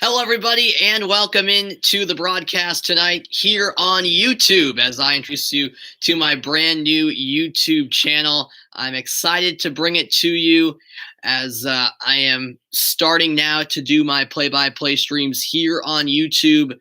Hello, everybody, and welcome in to the broadcast tonight here on YouTube as I introduce you to my brand new YouTube channel. I'm excited to bring it to you as I am starting now to do my play-by-play streams here on YouTube.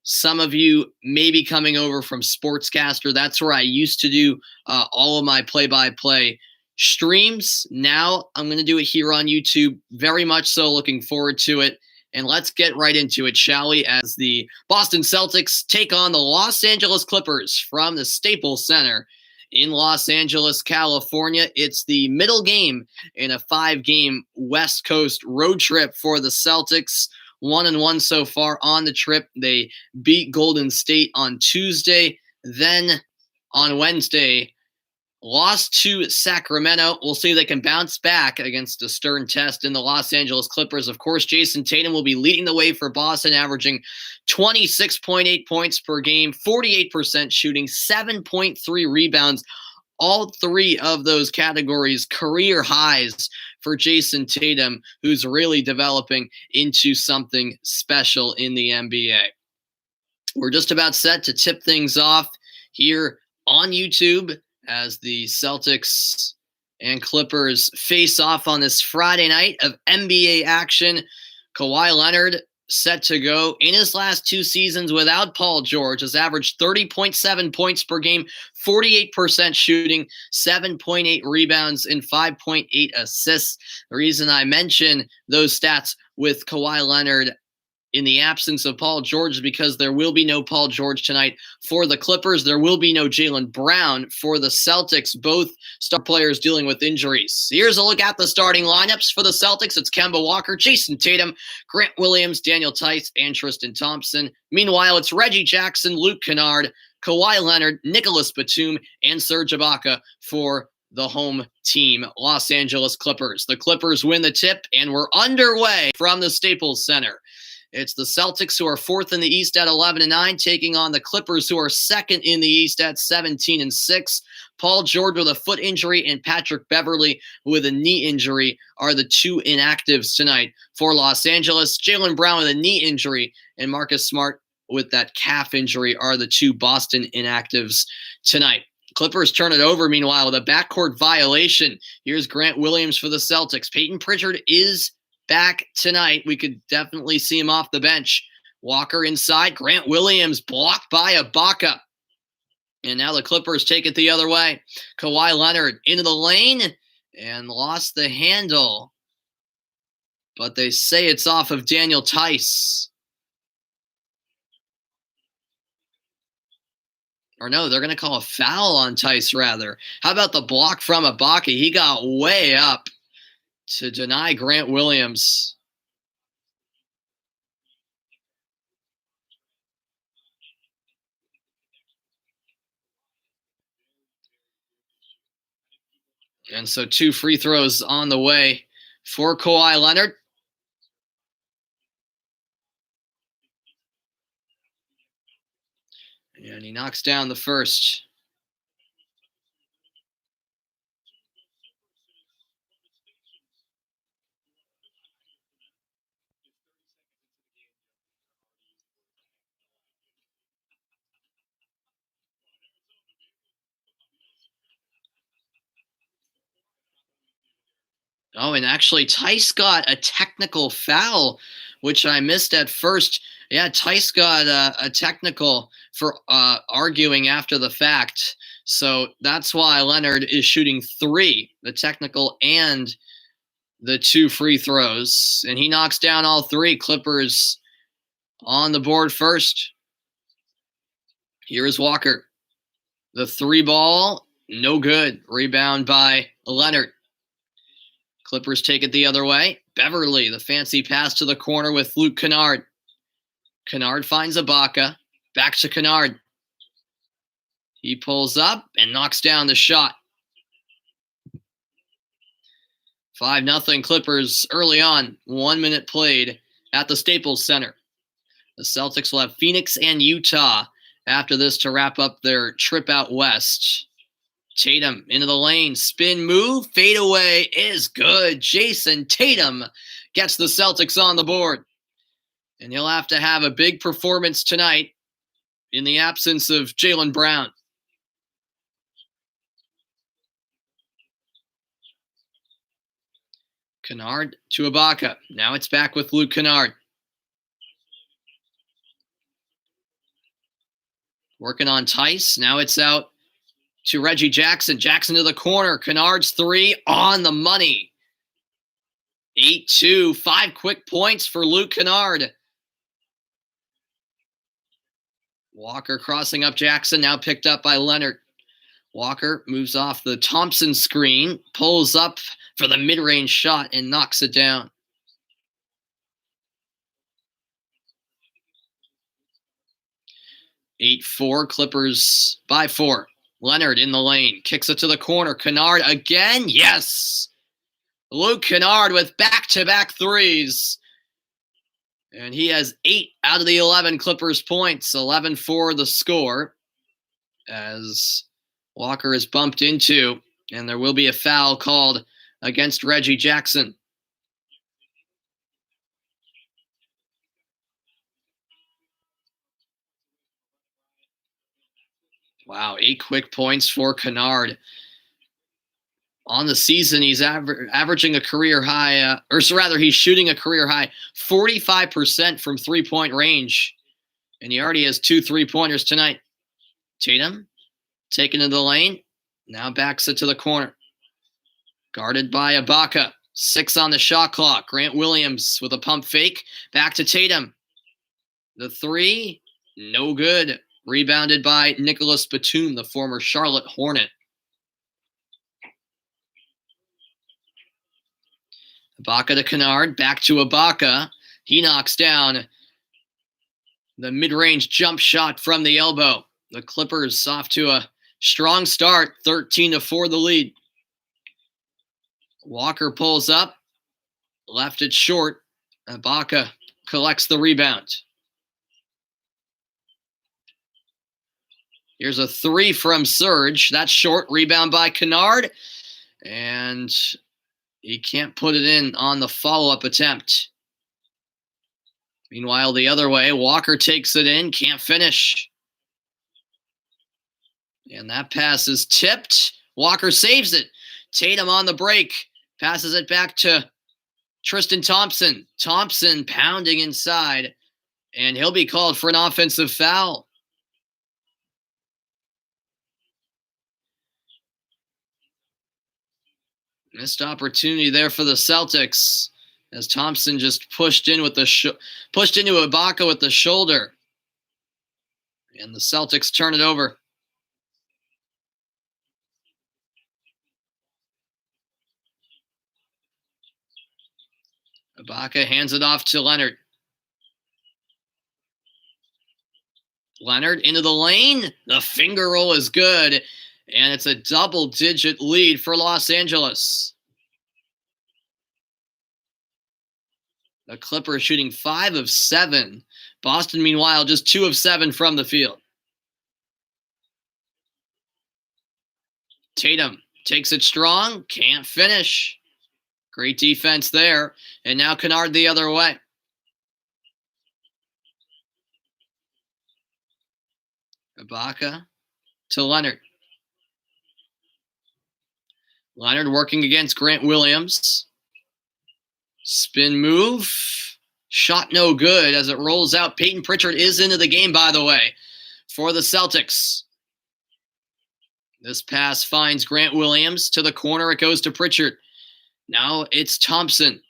Some of you may be coming over from Sportscaster. That's where I used to do all of my play-by-play streams. Now I'm going to do it here on YouTube. Very much so looking forward to it. And let's get right into it, shall we, as the Boston Celtics take on the Los Angeles Clippers from the Staples Center in Los Angeles, California. It's the middle game in a 5-game West Coast road trip for the Celtics. 1-1 so far on the trip. They beat Golden State on Tuesday. Then on Wednesday, lost to Sacramento. We'll see if they can bounce back against a stern test in the Los Angeles Clippers. Of course, Jason Tatum will be leading the way for Boston, averaging 26.8 points per game, 48% shooting, 7.3 rebounds. All three of those categories, career highs for Jason Tatum, who's really developing into something special in the NBA. We're just about set to tip things off here on YouTube as the Celtics and Clippers face off on this Friday night of NBA action. Kawhi Leonard set to go in his last 2 seasons without Paul George, has averaged 30.7 points per game, 48% shooting, 7.8 rebounds, and 5.8 assists. The reason I mention those stats with Kawhi Leonard in the absence of Paul George because there will be no Paul George tonight for the Clippers. There will be no Jaylen Brown for the Celtics, both star players dealing with injuries. Here's a look at the starting lineups for the Celtics. It's Kemba Walker, Jason Tatum, Grant Williams, Daniel Tice, and Tristan Thompson. Meanwhile, it's Reggie Jackson, Luke Kennard, Kawhi Leonard, Nicholas Batum, and Serge Ibaka for the home team, Los Angeles Clippers. The Clippers win the tip, and we're underway from the Staples Center. It's the Celtics who are 4th in the East at 11-9, taking on the Clippers who are 2nd in the East at 17-6. Paul George with a foot injury and Patrick Beverley with a knee injury are the 2 inactives tonight for Los Angeles. Jaylen Brown with a knee injury and Marcus Smart with that calf injury are the 2 Boston inactives tonight. Clippers turn it over, meanwhile, with a backcourt violation. Here's Grant Williams for the Celtics. Peyton Pritchard is back tonight. We could definitely see him off the bench. Walker inside. Grant Williams blocked by Ibaka. And now the Clippers take it the other way. Kawhi Leonard into the lane and lost the handle. But they say it's off of Daniel Tice. Or no, they're going to call a foul on Tice rather. How about the block from Ibaka? He got way up to deny Grant Williams. And so 2 free throws on the way for Kawhi Leonard. And he knocks down the first. Oh, and actually Tice got a technical foul, which I missed at first. Yeah, Tice got a technical for arguing after the fact. So that's why Leonard is shooting 3, the technical and the 2 free throws. And he knocks down all 3. Clippers on the board first. Here is Walker. The 3 ball, no good. Rebound by Leonard. Clippers take it the other way. Beverley, the fancy pass to the corner with Luke Kennard. Kennard finds Ibaka. Back to Kennard. He pulls up and knocks down the shot. 5-0 Clippers early on. 1 minute played at the Staples Center. The Celtics will have Phoenix and Utah after this to wrap up their trip out west. Tatum into the lane, spin move, fade away is good. Jason Tatum gets the Celtics on the board. And he'll have to have a big performance tonight in the absence of Jaylen Brown. Kennard to Ibaka. Now it's back with Luke Kennard. Working on Tice. Now it's out to Reggie Jackson. Jackson to the corner. Kennard's three on the money. 8-2. 5 quick points for Luke Kennard. Walker crossing up Jackson. Now picked up by Leonard. Walker moves off the Thompson screen. Pulls up for the mid-range shot and knocks it down. Eight 4, Clippers by 4. Leonard in the lane. Kicks it to the corner. Kennard again. Yes. Luke Kennard with back-to-back threes. And he has 8 out of the 11 Clippers points. 11-4 the score. As Walker is bumped into. And there will be a foul called against Reggie Jackson. Wow, 8 quick points for Kennard. On the season, he's averaging a career high, he's shooting a career high 45% from three-point range. And he already has 2 3-pointers tonight. Tatum, taken to the lane, now backs it to the corner. Guarded by Ibaka. 6 on the shot clock. Grant Williams with a pump fake. Back to Tatum. The 3, no good. Rebounded by Nicholas Batum, the former Charlotte Hornet. Ibaka to Kennard. Back to Ibaka. He knocks down the mid-range jump shot from the elbow. The Clippers off to a strong start. 13-4 the lead. Walker pulls up. Left it short. Ibaka collects the rebound. Here's a 3 from Serge. That's short. Rebound by Kennard. And he can't put it in on the follow-up attempt. Meanwhile, the other way, Walker takes it in. Can't finish. And that pass is tipped. Walker saves it. Tatum on the break. Passes it back to Tristan Thompson. Thompson pounding inside. And he'll be called for an offensive foul. Missed opportunity there for the Celtics as Thompson just pushed in with pushed into Ibaka with the shoulder. And the Celtics turn it over. Ibaka hands it off to Leonard. Leonard into the lane. The finger roll is good. And it's a double-digit lead for Los Angeles. The Clippers shooting 5 of 7. Boston, meanwhile, just 2 of 7 from the field. Tatum takes it strong. Can't finish. Great defense there. And now Kennard the other way. Ibaka to Leonard. Leonard working against Grant Williams. Spin move. Shot no good as it rolls out. Peyton Pritchard is into the game, by the way, for the Celtics. This pass finds Grant Williams. To the corner, it goes to Pritchard. Now it's Thompson.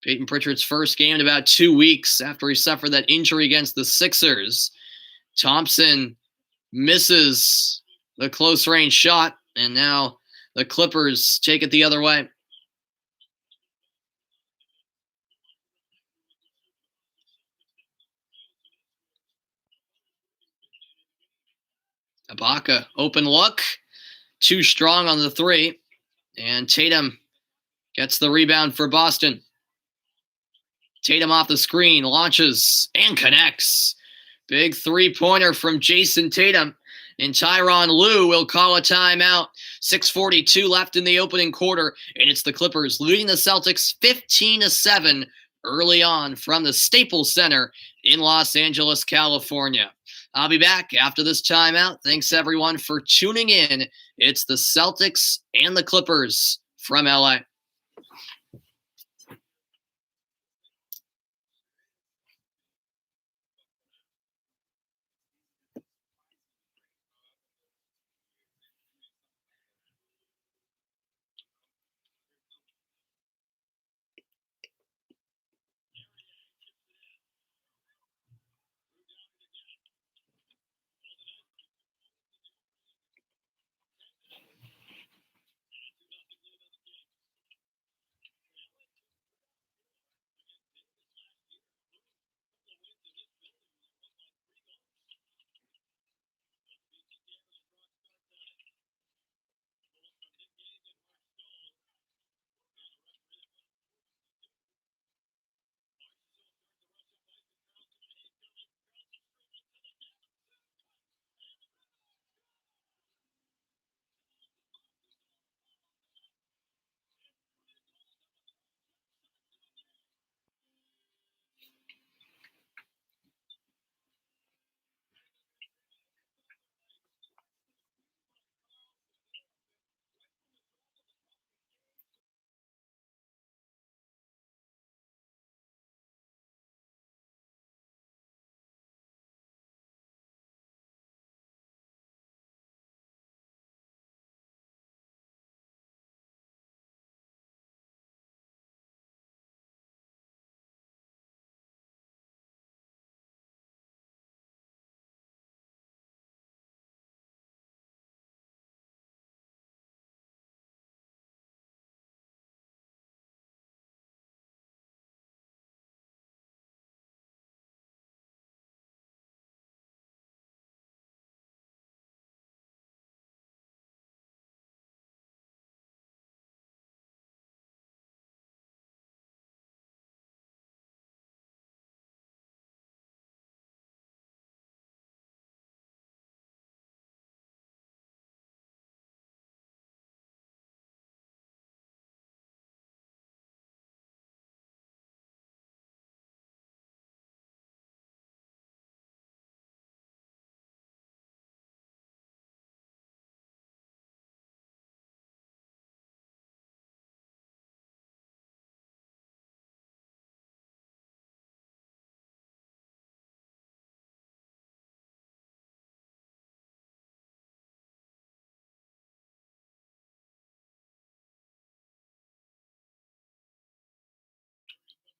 Peyton Pritchard's first game in about 2 weeks after he suffered that injury against the Sixers. Thompson misses the close-range shot, and now the Clippers take it the other way. Ibaka, open look. Too strong on the 3. And Tatum gets the rebound for Boston. Tatum off the screen, launches, and connects. Big 3-pointer from Jason Tatum. And Tyronn Lue will call a timeout. 6:42 left in the opening quarter, and it's the Clippers leading the Celtics 15-7 early on from the Staples Center in Los Angeles, California. I'll be back after this timeout. Thanks everyone for tuning in. It's the Celtics and the Clippers from LA.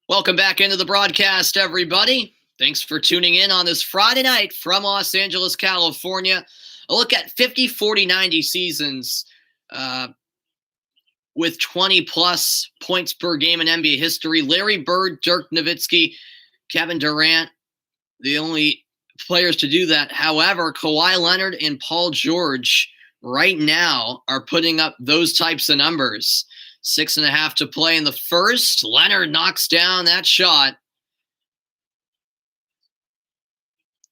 Welcome back into the broadcast, everybody. Thanks for tuning in on this Friday night from Los Angeles, California. A look at 50, 40, 90 seasons with 20-plus points per game in NBA history. Larry Bird, Dirk Nowitzki, Kevin Durant, the only players to do that. However, Kawhi Leonard and Paul George right now are putting up those types of numbers. 6.5 to play in the first. Leonard knocks down that shot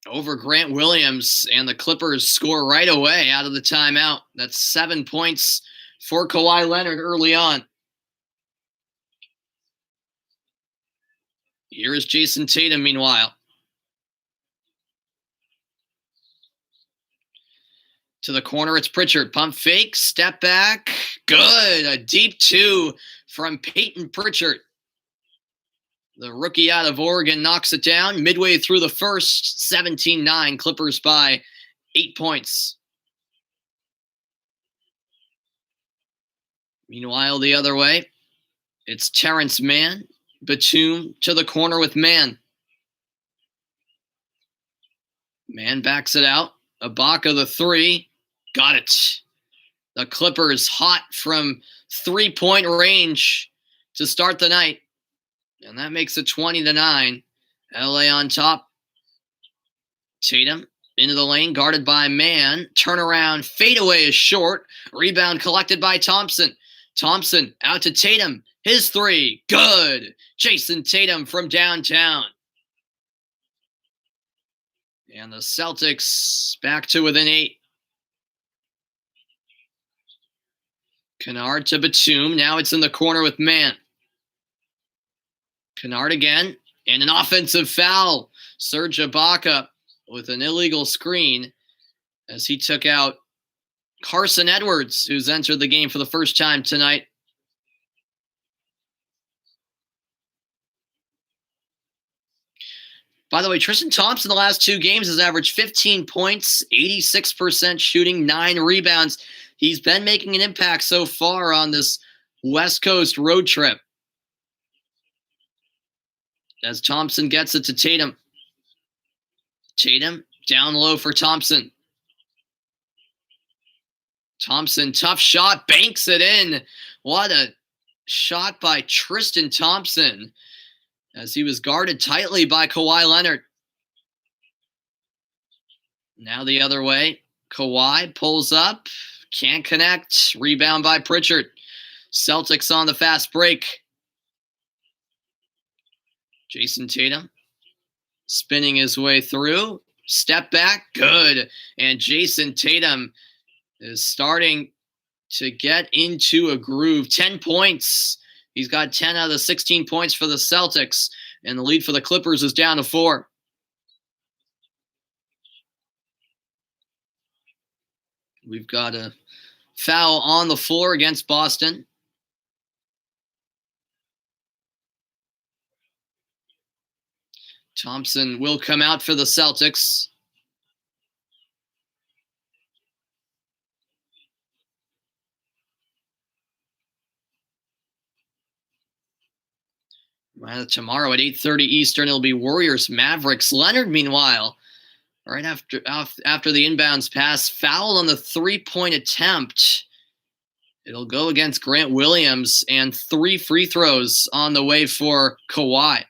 over Grant Williams, and the Clippers score right away out of the timeout. That's 7 points for Kawhi Leonard early on. Here is Jason Tatum, meanwhile. To the corner, it's Pritchard. Pump fake, step back. Good. A deep two from Peyton Pritchard. The rookie out of Oregon knocks it down midway through the first. 17-9. Clippers by 8 points. Meanwhile, the other way, it's Terrence Mann. Batum to the corner with Mann. Mann backs it out. Ibaka the three. Got it. The Clippers hot from 3-point range to start the night. And that makes it 20-9. LA on top. Tatum into the lane, guarded by Mann. Turnaround, fadeaway is short. Rebound collected by Thompson. Thompson out to Tatum. His three, good. Jason Tatum from downtown. And the Celtics back to within 8. Kennard to Batum. Now it's in the corner with Mann. Kennard again, and an offensive foul. Serge Ibaka with an illegal screen as he took out Carson Edwards, who's entered the game for the first time tonight. By the way, Tristan Thompson the last 2 games has averaged 15 points, 86% shooting, 9 rebounds. He's been making an impact so far on this West Coast road trip. As Thompson gets it to Tatum. Tatum down low for Thompson. Thompson, tough shot, banks it in. What a shot by Tristan Thompson as he was guarded tightly by Kawhi Leonard. Now the other way. Kawhi pulls up, can't connect. Rebound by Pritchard. Celtics on the fast break. Jason Tatum spinning his way through. Step back, good. And Jason Tatum is starting to get into a groove. 10 points. He's got 10 out of the 16 points for the Celtics, and the lead for the Clippers is down to 4. We've got a foul on the floor against Boston. Thompson will come out for the Celtics. Tomorrow at 8:30 Eastern, it'll be Warriors Mavericks. Leonard, meanwhile, right after the inbounds pass, foul on the 3-point attempt. It'll go against Grant Williams, and 3 free throws on the way for Kawhi.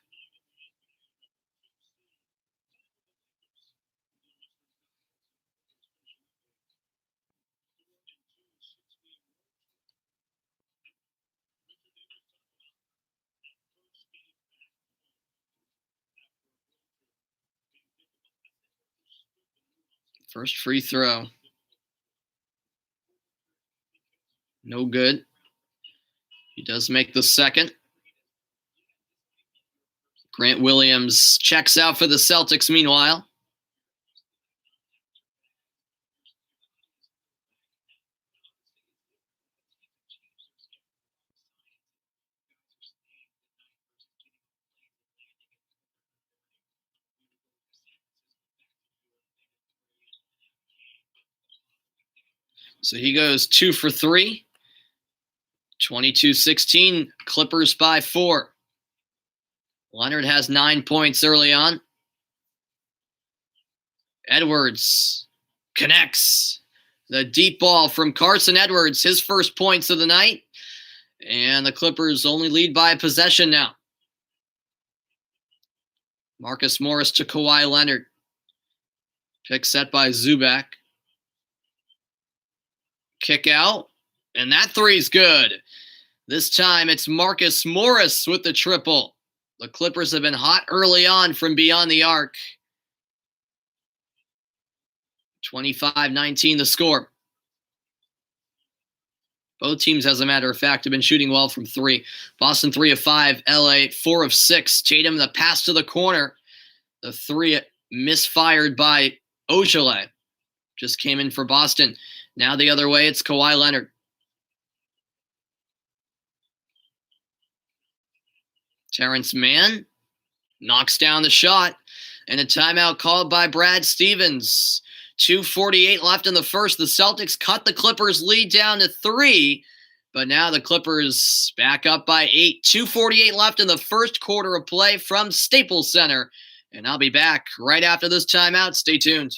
First free throw. No good. He does make the second. Grant Williams checks out for the Celtics meanwhile. So he goes 2 for 3. 22-16, Clippers by 4. Leonard has 9 points early on. Edwards connects. The deep ball from Carson Edwards, his first points of the night. And the Clippers only lead by a possession now. Marcus Morris to Kawhi Leonard. Pick set by Zubac. Kick out. And that three's good. This time it's Marcus Morris with the triple. The Clippers have been hot early on from beyond the arc. 25-19 the score. Both teams, as a matter of fact, have been shooting well from 3. Boston 3 of 5, LA 4 of 6. Tatum, the pass to the corner. The 3 misfired by Ogilvy. Just came in for Boston. Now the other way, it's Kawhi Leonard. Terrence Mann knocks down the shot. And a timeout called by Brad Stevens. 2:48 left in the first. The Celtics cut the Clippers' lead down to 3. But now the Clippers back up by 8. 2:48 left in the first quarter of play from Staples Center. And I'll be back right after this timeout. Stay tuned.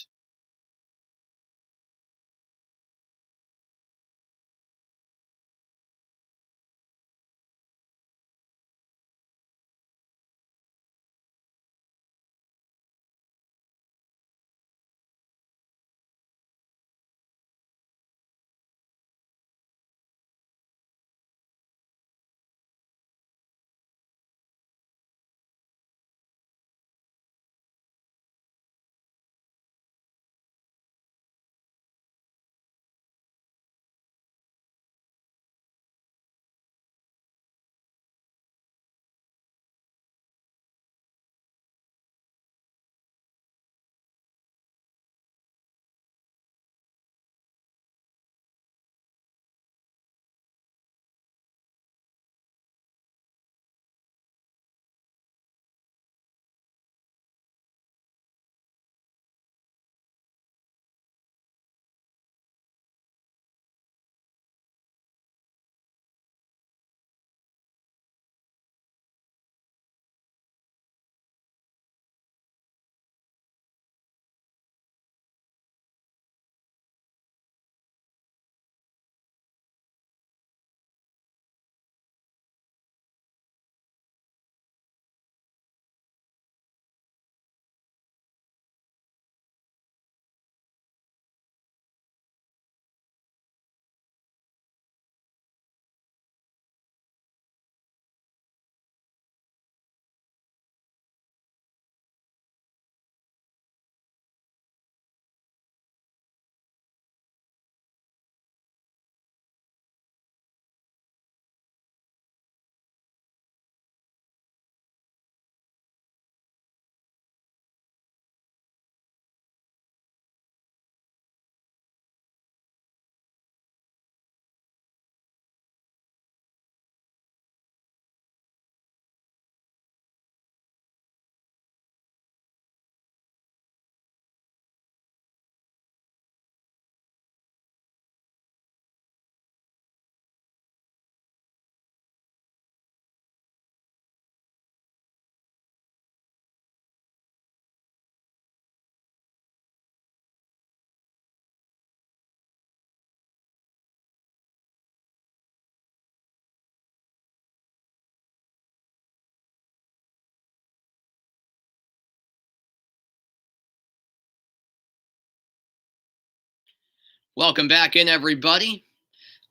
Welcome back in, everybody.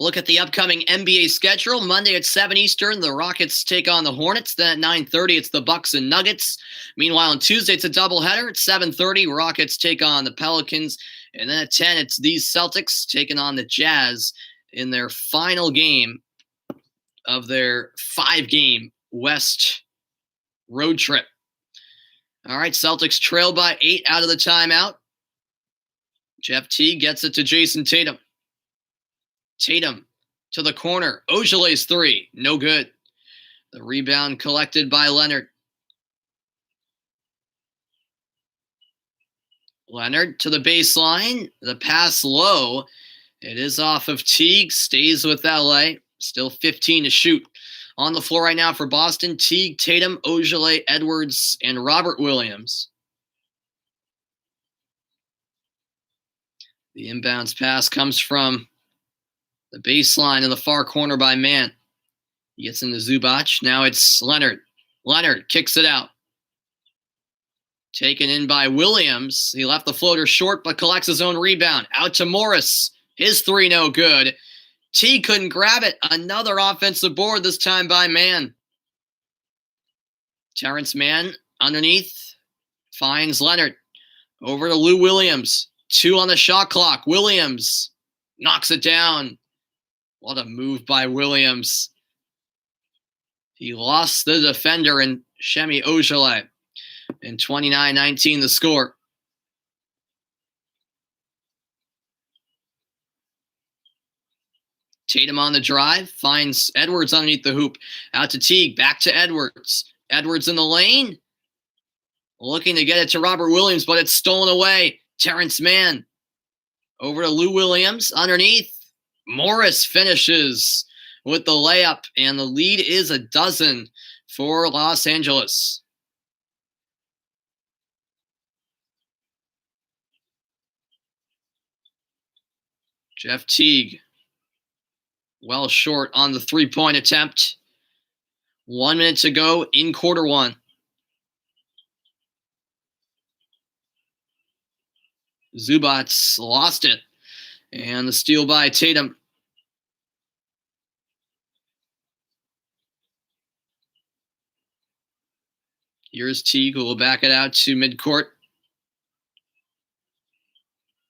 Look at the upcoming NBA schedule. Monday at 7 Eastern, the Rockets take on the Hornets. Then at 9:30, it's the Bucks and Nuggets. Meanwhile, on Tuesday, it's a doubleheader. At 7:30, Rockets take on the Pelicans. And then at 10, it's these Celtics taking on the Jazz in their final game of their 5-game West road trip. All right, Celtics trail by 8 out of the timeout. Jeff Teague gets it to Jason Tatum. Tatum to the corner. Ojelay's three. No good. The rebound collected by Leonard. Leonard to the baseline. The pass low. It is off of Teague. Stays with LA. Still 15 to shoot. On the floor right now for Boston, Teague, Tatum, Ojeley, Edwards, and Robert Williams. The inbounds pass comes from the baseline in the far corner by Mann. He gets into Zubac. Now it's Leonard. Leonard kicks it out. Taken in by Williams. He left the floater short, but collects his own rebound. Out to Morris. His three no good. T couldn't grab it. Another offensive board, this time by Mann. Terrence Mann underneath finds Leonard. Over to Lou Williams. 2 on the shot clock. Williams knocks it down. What a move by Williams. He lost the defender in Semi Ojeley. And 29-19 the score. Tatum on the drive, finds Edwards underneath the hoop. Out to Teague, back to Edwards. Edwards in the lane. Looking to get it to Robert Williams, but it's stolen away. Terrence Mann. Over to Lou Williams, underneath. Morris finishes with the layup, and the lead is 12 for Los Angeles. Jeff Teague, well short on the three-point attempt. 1 minute to go in quarter one. Zubac lost it. And the steal by Tatum. Here's Teague, who will back it out to midcourt.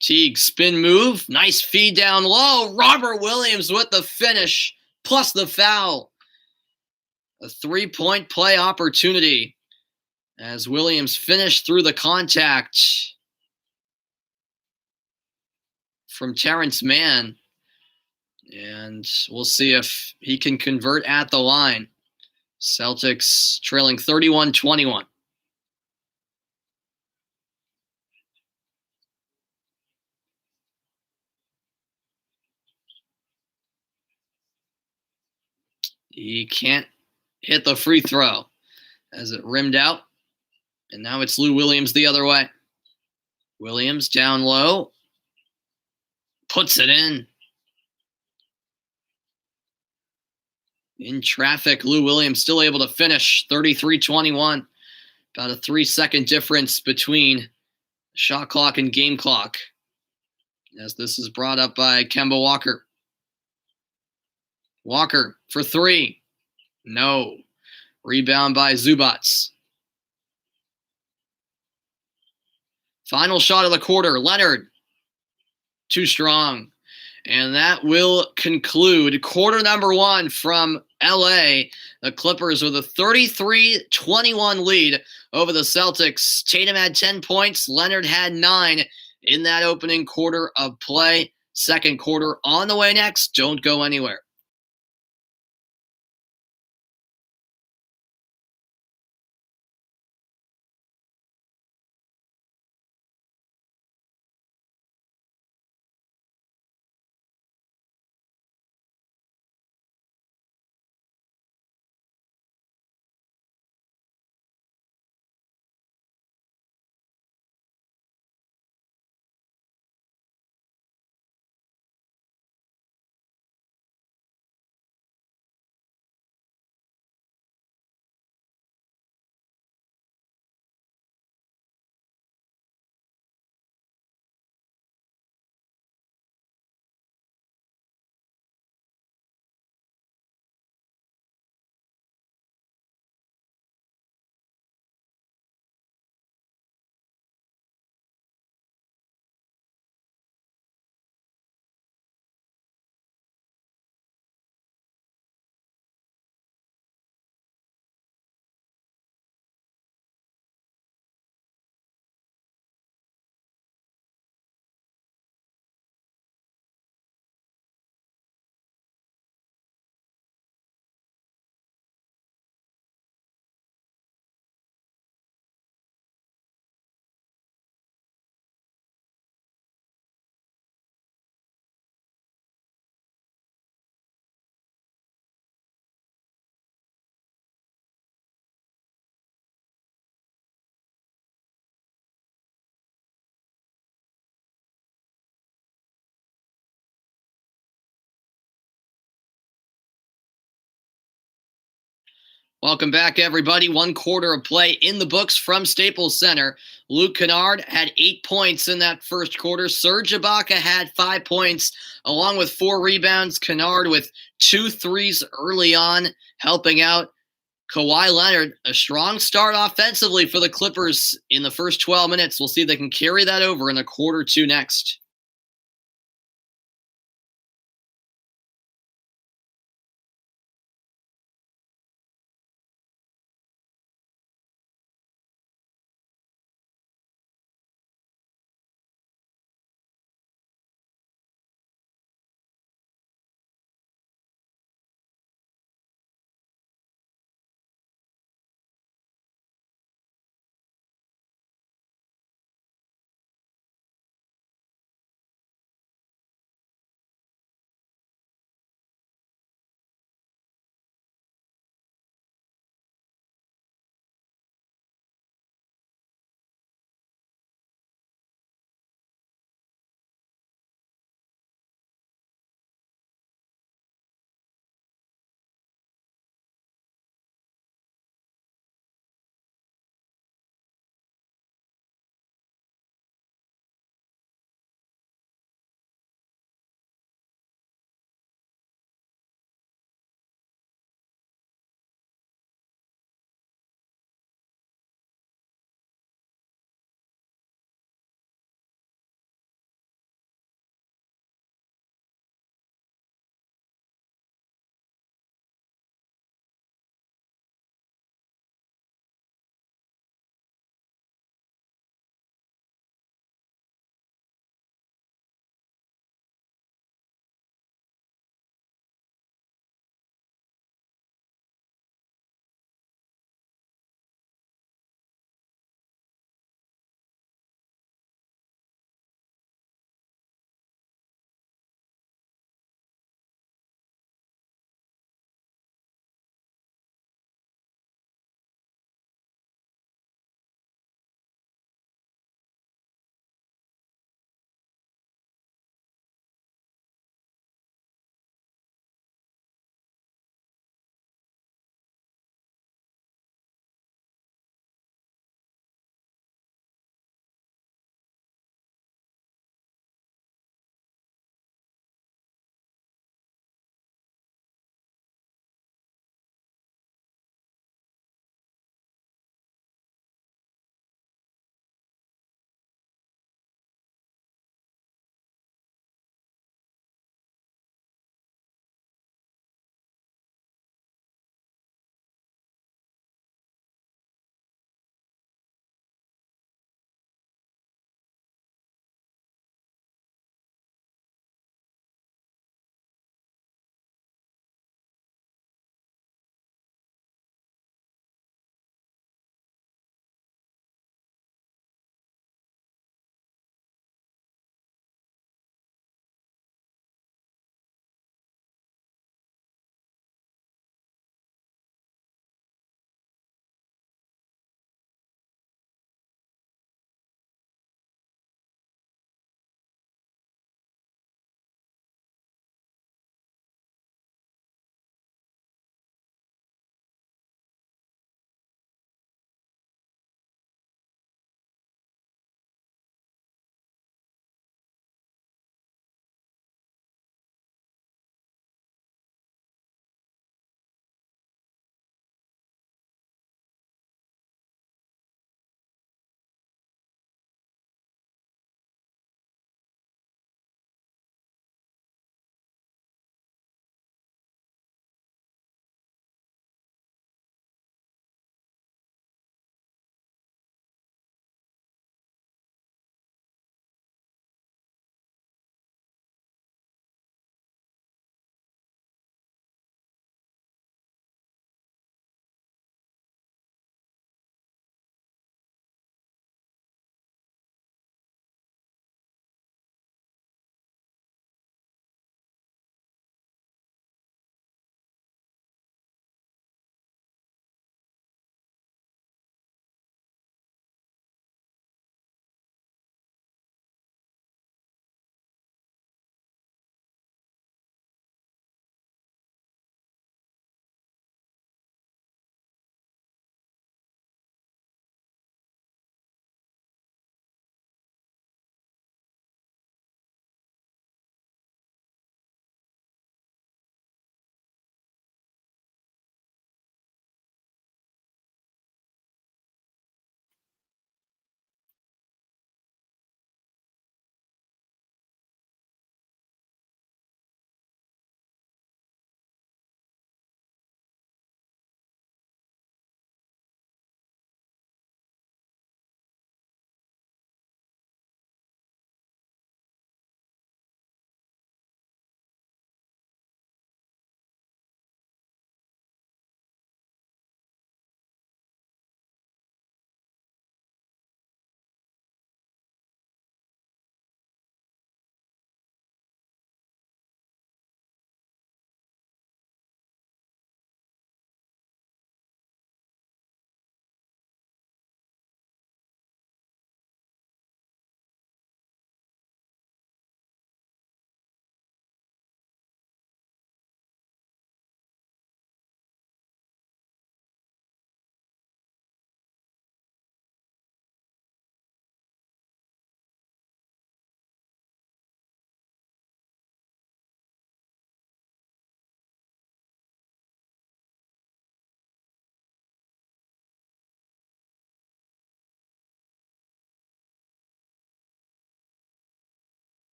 Teague, spin move. Nice feed down low. Robert Williams with the finish, plus the foul. A 3-point play opportunity as Williams finished through the contact from Terrence Mann. And we'll see if he can convert at the line. Celtics trailing 31-21. He can't hit the free throw as it rimmed out. And now it's Lou Williams the other way. Williams down low. Puts it in. In traffic, Lou Williams still able to finish 33-21. About a 3-second difference between shot clock and game clock. As this is brought up by Kemba Walker. Walker for 3. No. Rebound by Zubac. Final shot of the quarter. Leonard. Too strong. And that will conclude quarter number 1 from LA. The Clippers with a 33-21 lead over the Celtics. Tatum had 10 points. Leonard had 9 in that opening quarter of play. Second quarter on the way next. Don't go anywhere. Welcome back, everybody. One quarter of play in the books from Staples Center. Luke Kennard had 8 points in that first quarter. Serge Ibaka had 5 points, along with 4 rebounds. Kennard with 2 threes early on, helping out. Kawhi Leonard, a strong start offensively for the Clippers in the first 12 minutes. We'll see if they can carry that over in the quarter two next.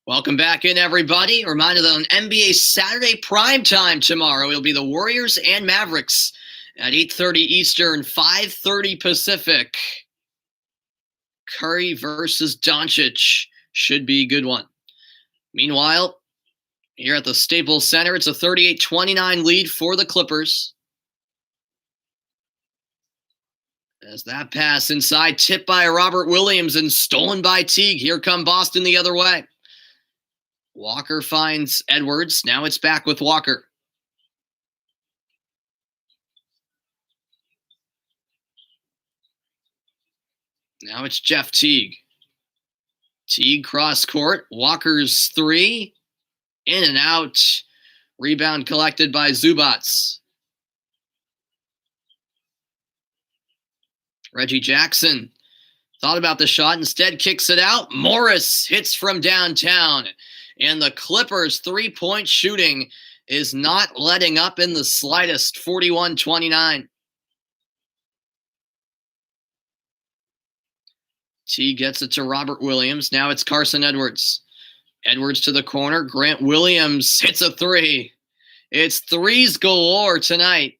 Welcome back in, everybody. Reminder that on NBA Saturday primetime tomorrow, it'll be the Warriors and Mavericks at 8:30 Eastern, 5:30 Pacific. Curry versus Doncic should be a good one. Meanwhile, here at the Staples Center, it's a 38-29 lead for the Clippers. As that pass inside, tipped by Robert Williams and stolen by Teague. Here come Boston the other way. Walker finds Edwards. Now it's back with Walker. Now it's Jeff Teague. Teague cross court. Walker's three. In and out. Rebound collected by Zubats. Reggie Jackson thought about the shot. Instead kicks it out. Morris hits from downtown. And the Clippers' three-point shooting is not letting up in the slightest. 41-29. T gets it to Robert Williams. Now it's Carson Edwards. Edwards to the corner. Grant Williams hits a three. It's threes galore tonight.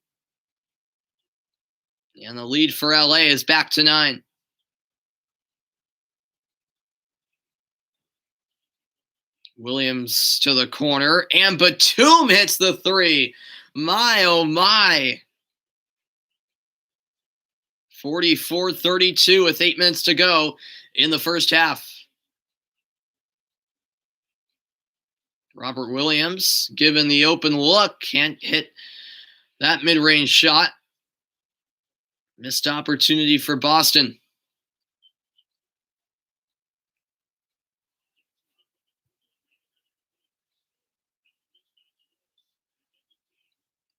And the lead for LA is back to 9. Williams to the corner, and Batum hits the three. My, oh my. 44-32 with 8 minutes to go in the first half. Robert Williams, given the open look, can't hit that mid-range shot. Missed opportunity for Boston.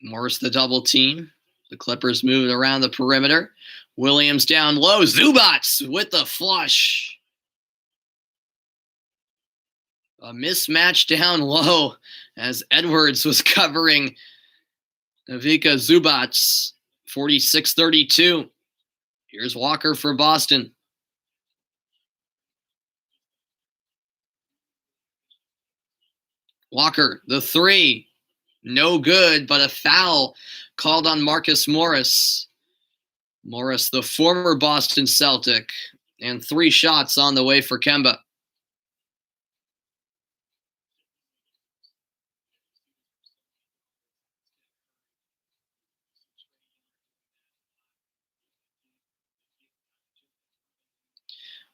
Morris the double team. The Clippers moving around the perimeter. Williams down low. Zubats with the flush. A mismatch down low as Edwards was covering Ivica Zubats. 46-32. Here's Walker for Boston. Walker, the three. No good, but a foul called on Marcus Morris. Morris, the former Boston Celtic, and 3 shots on the way for Kemba.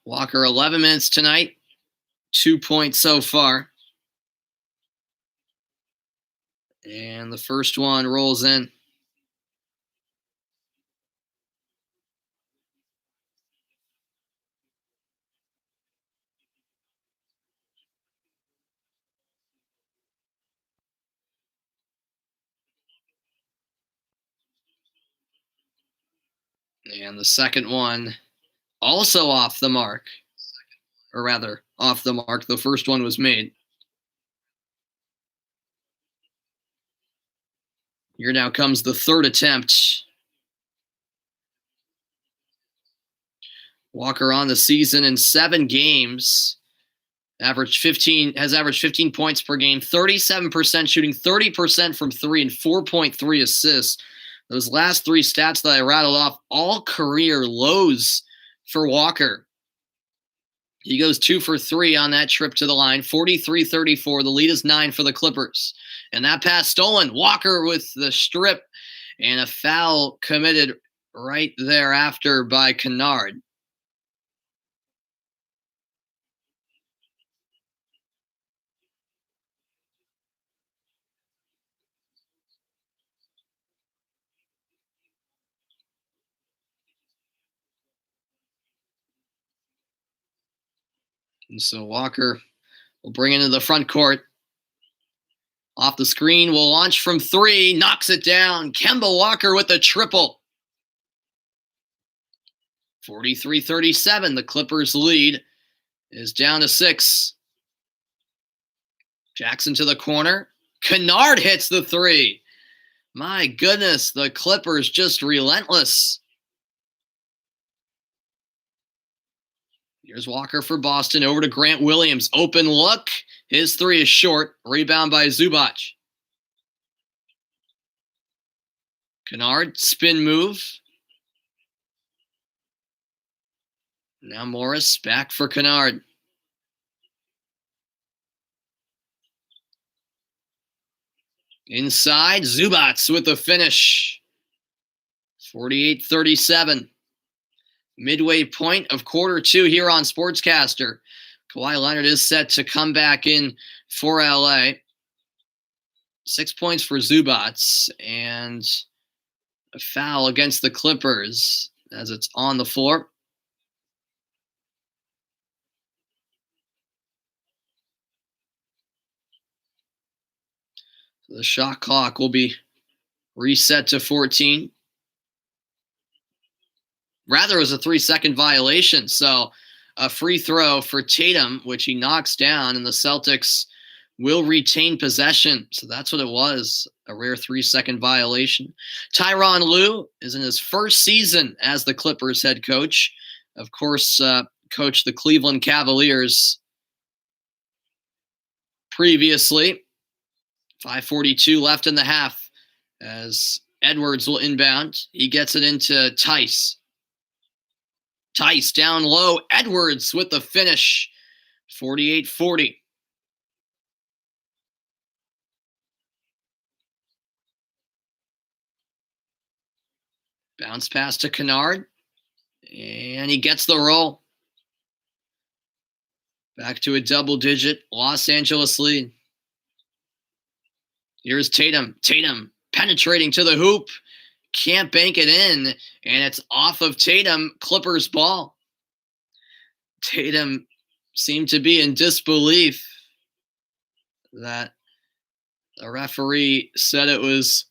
Walker, 11 minutes tonight, 2 points so far. And the first one rolls in. And the second one also off the mark. Or rather, off the mark. The first one was made. Here now comes the third attempt. Walker on the season in 7 games. Has averaged 15 points per game, 37% shooting, 30% from 3, and 4.3 assists. Those last 3 stats that I rattled off, all career lows for Walker. He goes 2 for 3 on that trip to the line, 43-34. The lead is 9 for the Clippers. And that pass stolen. Walker with the strip, and a foul committed right thereafter by Kennard. And so Walker will bring it into the front court. Off the screen, will launch from 3, knocks it down. Kemba Walker with a triple. 43-37, the Clippers lead is down to 6. Jackson to the corner. Kennard hits the 3. My goodness, the Clippers just relentless. Here's Walker for Boston, over to Grant Williams. Open look, His three is short. Rebound by Zubac. Kennard, spin move. Now Morris back for Kennard. Inside, Zubac with the finish. 48-37. Midway point of quarter two here on Sportscaster. Kawhi Leonard is set to come back in for LA. 6 points for Zubac and a foul against the Clippers as it's on the floor. The shot clock will be reset to 14. Rather, it was a 3-second violation. So a free throw for Tatum, which he knocks down, and the Celtics will retain possession. So that's what it was, a rare 3-second violation. Tyronn Lue is in his first season as the Clippers head coach. Of course, coached the Cleveland Cavaliers previously. 5:42 left in the half as Edwards will inbound. He gets it into Tice. Tice down low. Edwards with the finish. 48-40. Bounce pass to Kennard. And he gets the roll. Back to a double-digit Los Angeles lead. Here's Tatum. Tatum penetrating to the hoop. Can't bank it in. And it's off of Tatum. Clippers ball. Tatum seemed to be in disbelief that the referee said it was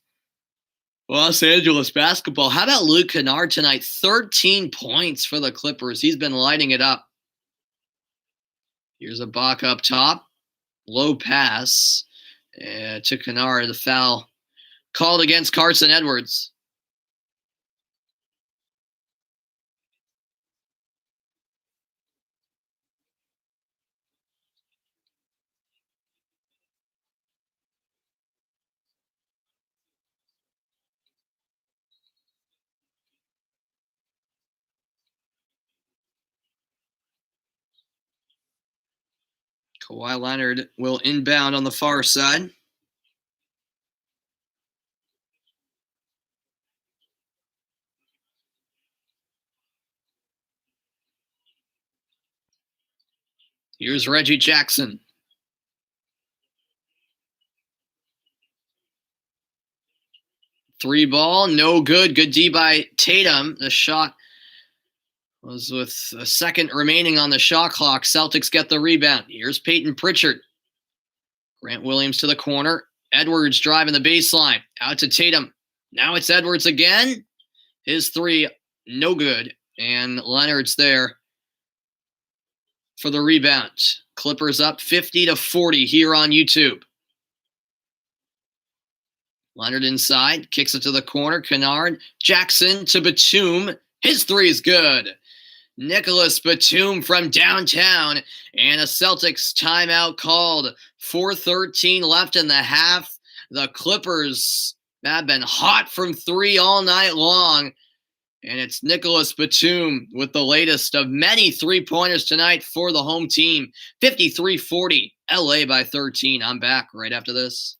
Los Angeles basketball. How about Luke Kennard tonight? 13 points for the Clippers. He's been lighting it up. Here's a Bach up top. Low pass to Kennard. The foul called against Carson Edwards. Kawhi Leonard will inbound on the far side. Here's Reggie Jackson. Three ball, no good. Good D by Tatum. The shot was with a second remaining on the shot clock. Celtics get the rebound. Here's Peyton Pritchard. Grant Williams to the corner. Edwards driving the baseline. Out to Tatum. Now it's Edwards again. His three, no good. And Leonard's there for the rebound. Clippers up 50-40 here on YouTube. Leonard inside, kicks it to the corner. Kennard, Jackson to Batum. His three is good. Nicholas Batum from downtown, and a Celtics timeout called. 4:13 left in the half. The Clippers have been hot from three all night long, and it's Nicholas Batum with the latest of many three-pointers tonight for the home team. 53-40, LA by 13. I'm back right after this.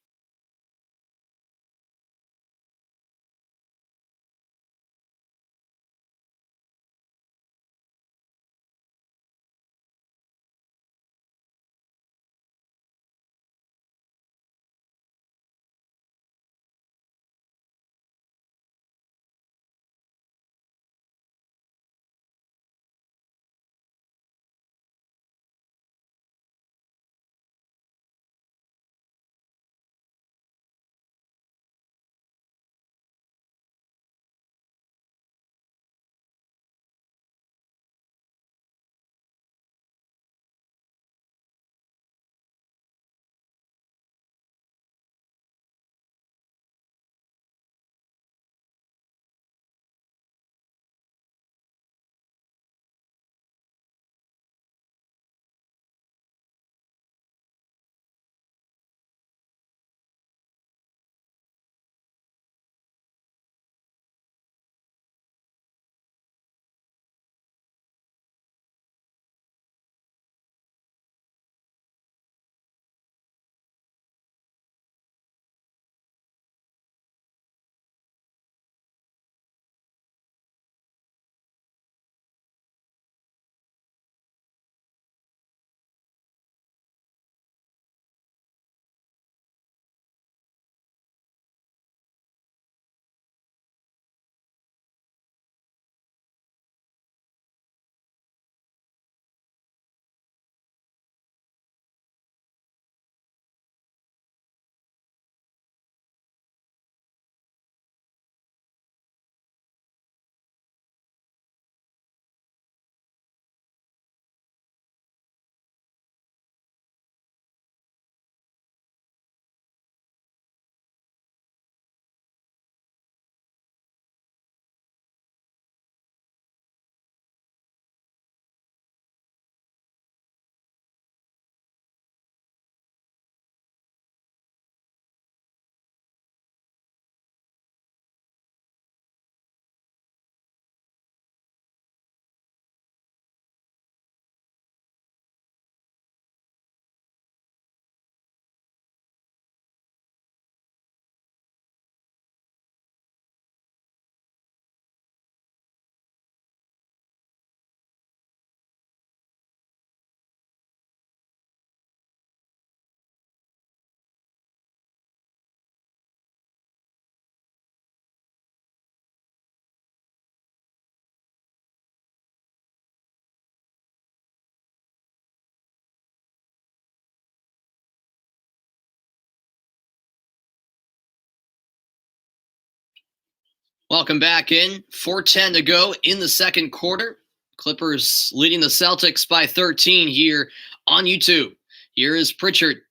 Welcome back in. 4:10 to go in the second quarter. Clippers leading the Celtics by 13 here on YouTube. Here is Pritchard.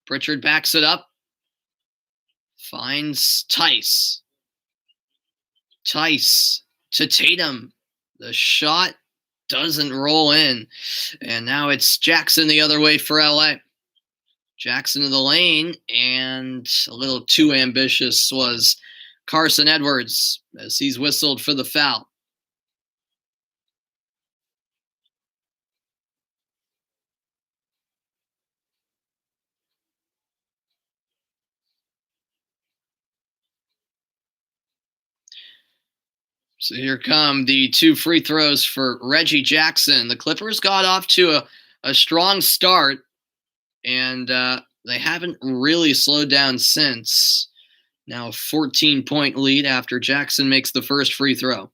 Pritchard backs it up. Finds Tice. Tice to Tatum. The shot doesn't roll in. And now it's Jackson the other way for LA. Jackson in the lane, and a little too ambitious was Carson Edwards as he's whistled for the foul. So here come the two free throws for Reggie Jackson. The Clippers got off to a strong start, and they haven't really slowed down since. Now a 14-point lead after Jackson makes the first free throw.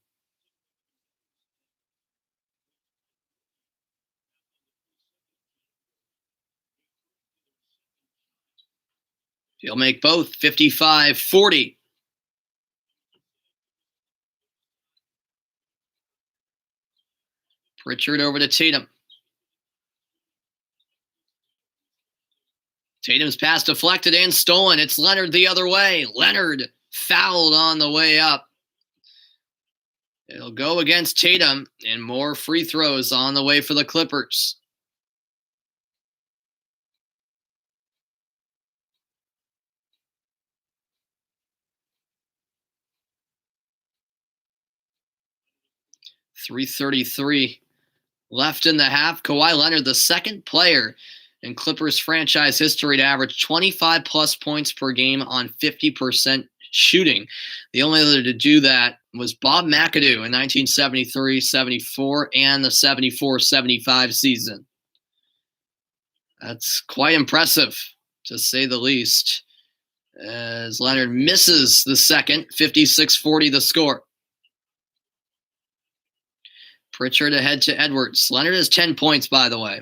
He'll make both, 55-40. Pritchard over to Tatum. Tatum's pass deflected and stolen. It's Leonard the other way. Leonard fouled on the way up. It'll go against Tatum, and more free throws on the way for the Clippers. .333 left in the half. Kawhi Leonard, the second player in Clippers franchise history to average 25-plus points per game on 50% shooting. The only other to do that was Bob McAdoo in 1973-74 and the 74-75 season. That's quite impressive, to say the least, as Leonard misses the second, 56-40 the score. Pritchard ahead to Edwards. Leonard has 10 points, by the way.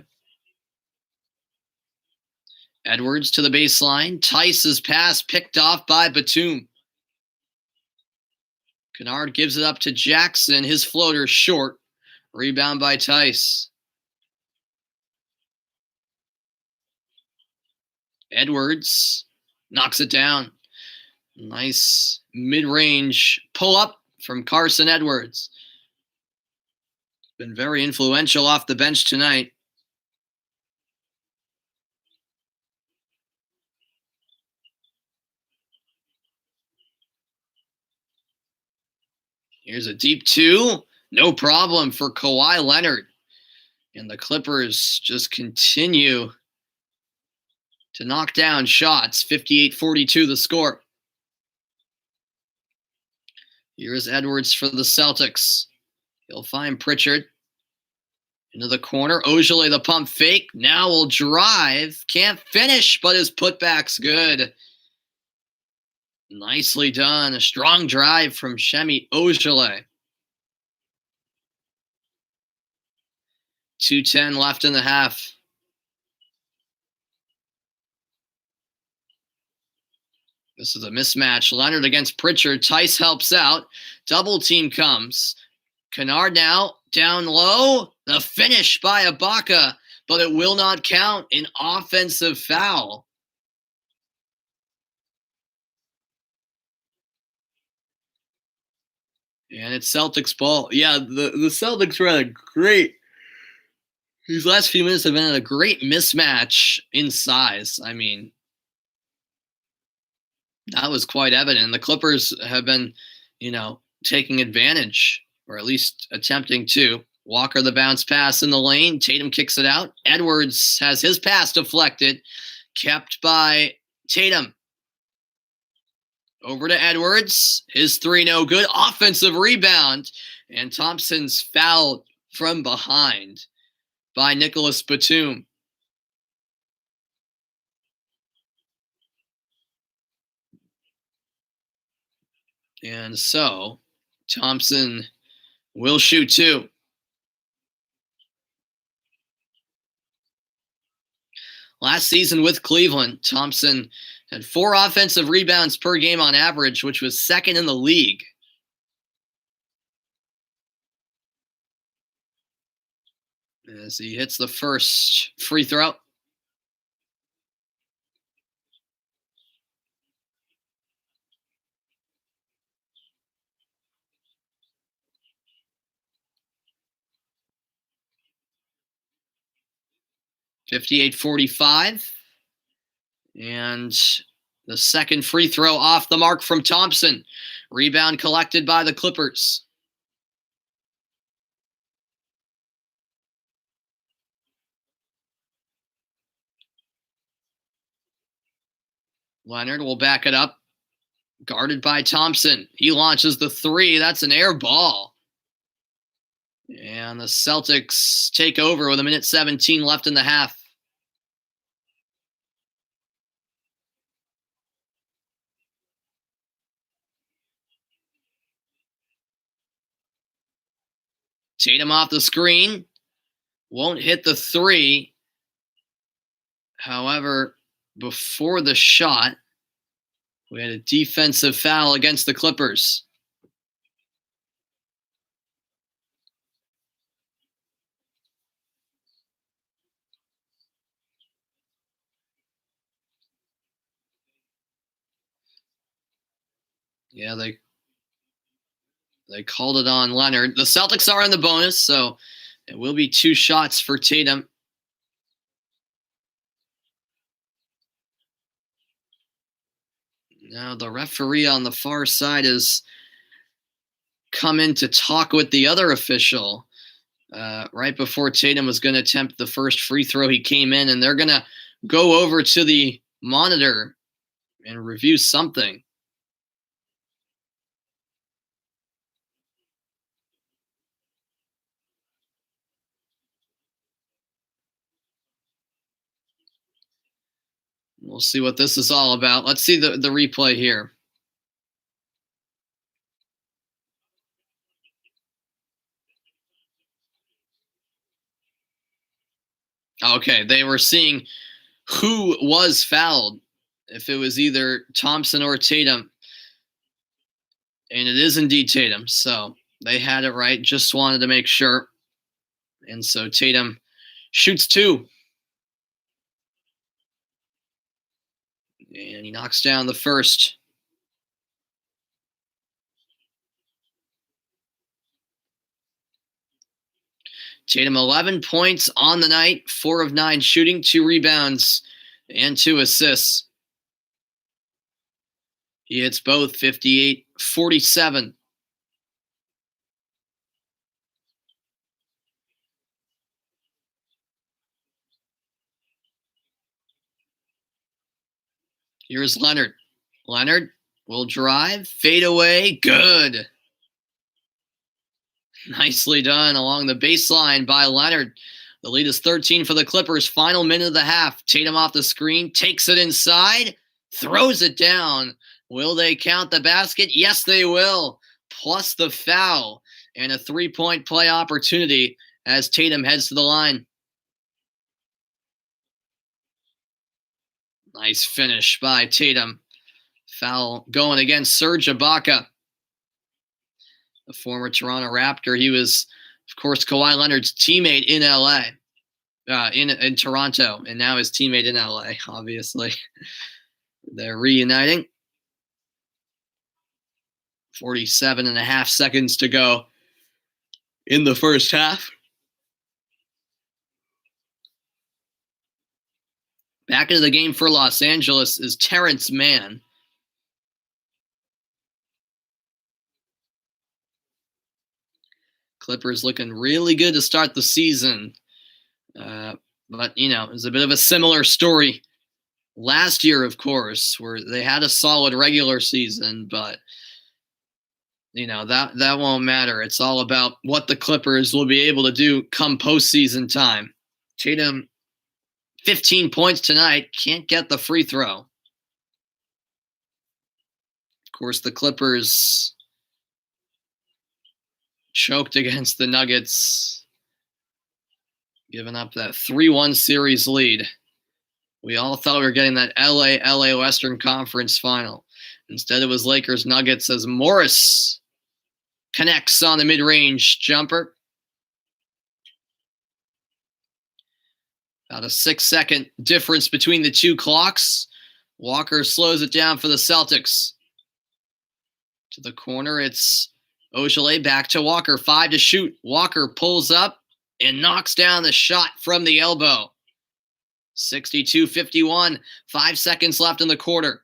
Edwards to the baseline. Tice's pass picked off by Batum. Kennard gives it up to Jackson. His floater short. Rebound by Tice. Edwards knocks it down. Nice mid-range pull-up from Carson Edwards. Been very influential off the bench tonight. Here's a deep two. No problem for Kawhi Leonard. And the Clippers just continue to knock down shots. 58-42 the score. Here's Edwards for the Celtics. He'll find Pritchard into the corner. Ogilvy the pump fake. Now will drive. Can't finish, but his putback's good. Nicely done. A strong drive from Shemi Ogilvy. 2:10 left in the half. This is a mismatch. Leonard against Pritchard. Tice helps out. Double team comes. Kennard now down low. The finish by Ibaka, but it will not count. An offensive foul. And it's Celtics ball. Yeah, the Celtics were at a great. These last few minutes have been at a great mismatch in size. I mean, that was quite evident. The Clippers have been, taking advantage, or at least attempting to. Walker the bounce pass in the lane. Tatum kicks it out. Edwards has his pass deflected. Kept by Tatum. Over to Edwards. His three no good. Offensive rebound. And Thompson's fouled from behind by Nicholas Batum. And so Thompson will shoot two. Last season with Cleveland, Thompson had 4 offensive rebounds per game on average, which was second in the league. as he hits the first free throw. (58-45). And the second free throw off the mark from Thompson. Rebound collected by the Clippers. Leonard will back it up. Guarded by Thompson. He launches the three. That's an air ball. And the Celtics take over with 1:17 left in the half. Tatum off the screen. Won't hit the three. However, before the shot, we had a defensive foul against the Clippers. Yeah, they called it on Leonard. The Celtics are in the bonus, so it will be 2 shots for Tatum. Now the referee on the far side has come in to talk with the other official right before Tatum was going to attempt the first free throw. He came in, and they're going to go over to the monitor and review something. We'll see what this is all about. Let's see the replay here. Okay, they were seeing who was fouled, if it was either Thompson or Tatum. And it is indeed Tatum, so they had it right. Just wanted to make sure. And so Tatum shoots 2. And he knocks down the first. Tatum 11 points on the night, 4 of 9 shooting, 2 rebounds, and 2 assists. He hits both 58-47. Here's Leonard. Leonard will drive, fade away, good. Nicely done along the baseline by Leonard. The lead is 13 for the Clippers. Final minute of the half. Tatum off the screen, takes it inside, throws it down. Will they count the basket? Yes, they will. Plus the foul and a 3-point play opportunity as Tatum heads to the line. Nice finish by Tatum. Foul going against Serge Ibaka, the former Toronto Raptor. He was, of course, Kawhi Leonard's teammate in LA, in Toronto, and now his teammate in LA, obviously. They're reuniting. 47.5 seconds to go in the first half. Back into the game for Los Angeles is Terrence Mann. Clippers looking really good to start the season. But, it was a bit of a similar story last year, of course, where they had a solid regular season, but, that won't matter. It's all about what the Clippers will be able to do come postseason time. Tatum, 15 points tonight, can't get the free throw. Of course, the Clippers choked against the Nuggets, giving up that 3-1 series lead. We all thought we were getting that LA Western Conference final. Instead, it was Lakers Nuggets as Morris connects on the mid-range jumper. About a 6-second difference between the two clocks. Walker slows it down for the Celtics. To the corner, it's Ogilvy back to Walker. 5 to shoot. Walker pulls up and knocks down the shot from the elbow. 62-51. 5 seconds left in the quarter.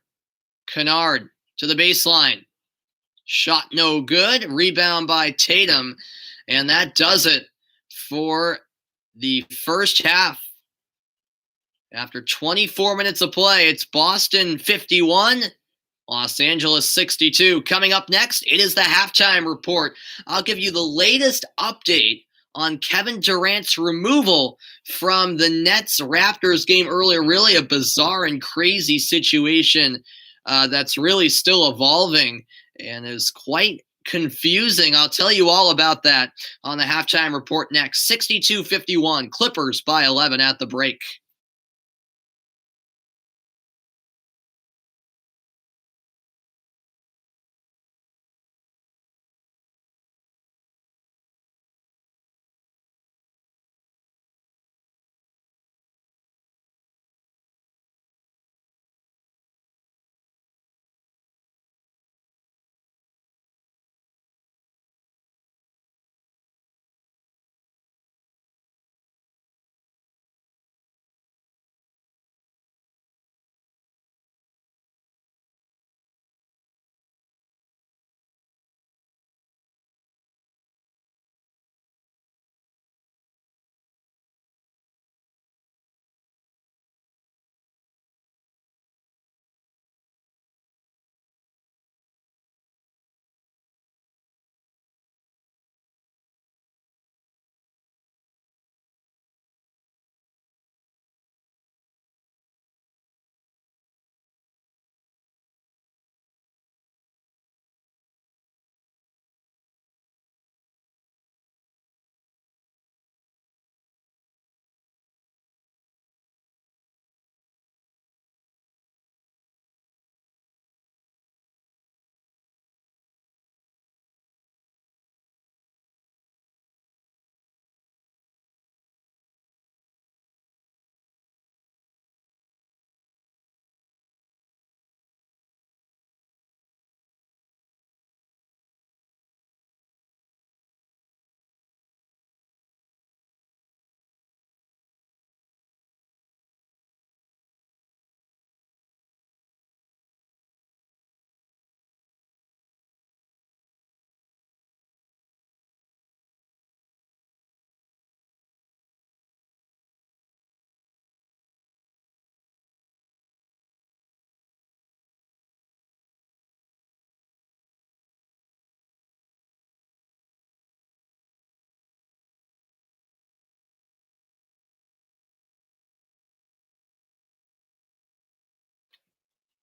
Kennard to the baseline. Shot no good. Rebound by Tatum. And that does it for the first half. After 24 minutes of play, it's Boston 51, Los Angeles 62. Coming up next, it is the halftime report. I'll give you the latest update on Kevin Durant's removal from the Nets-Raptors game earlier. Really a bizarre and crazy situation that's really still evolving and is quite confusing. I'll tell you all about that on the halftime report next. 62-51, Clippers by 11 at the break.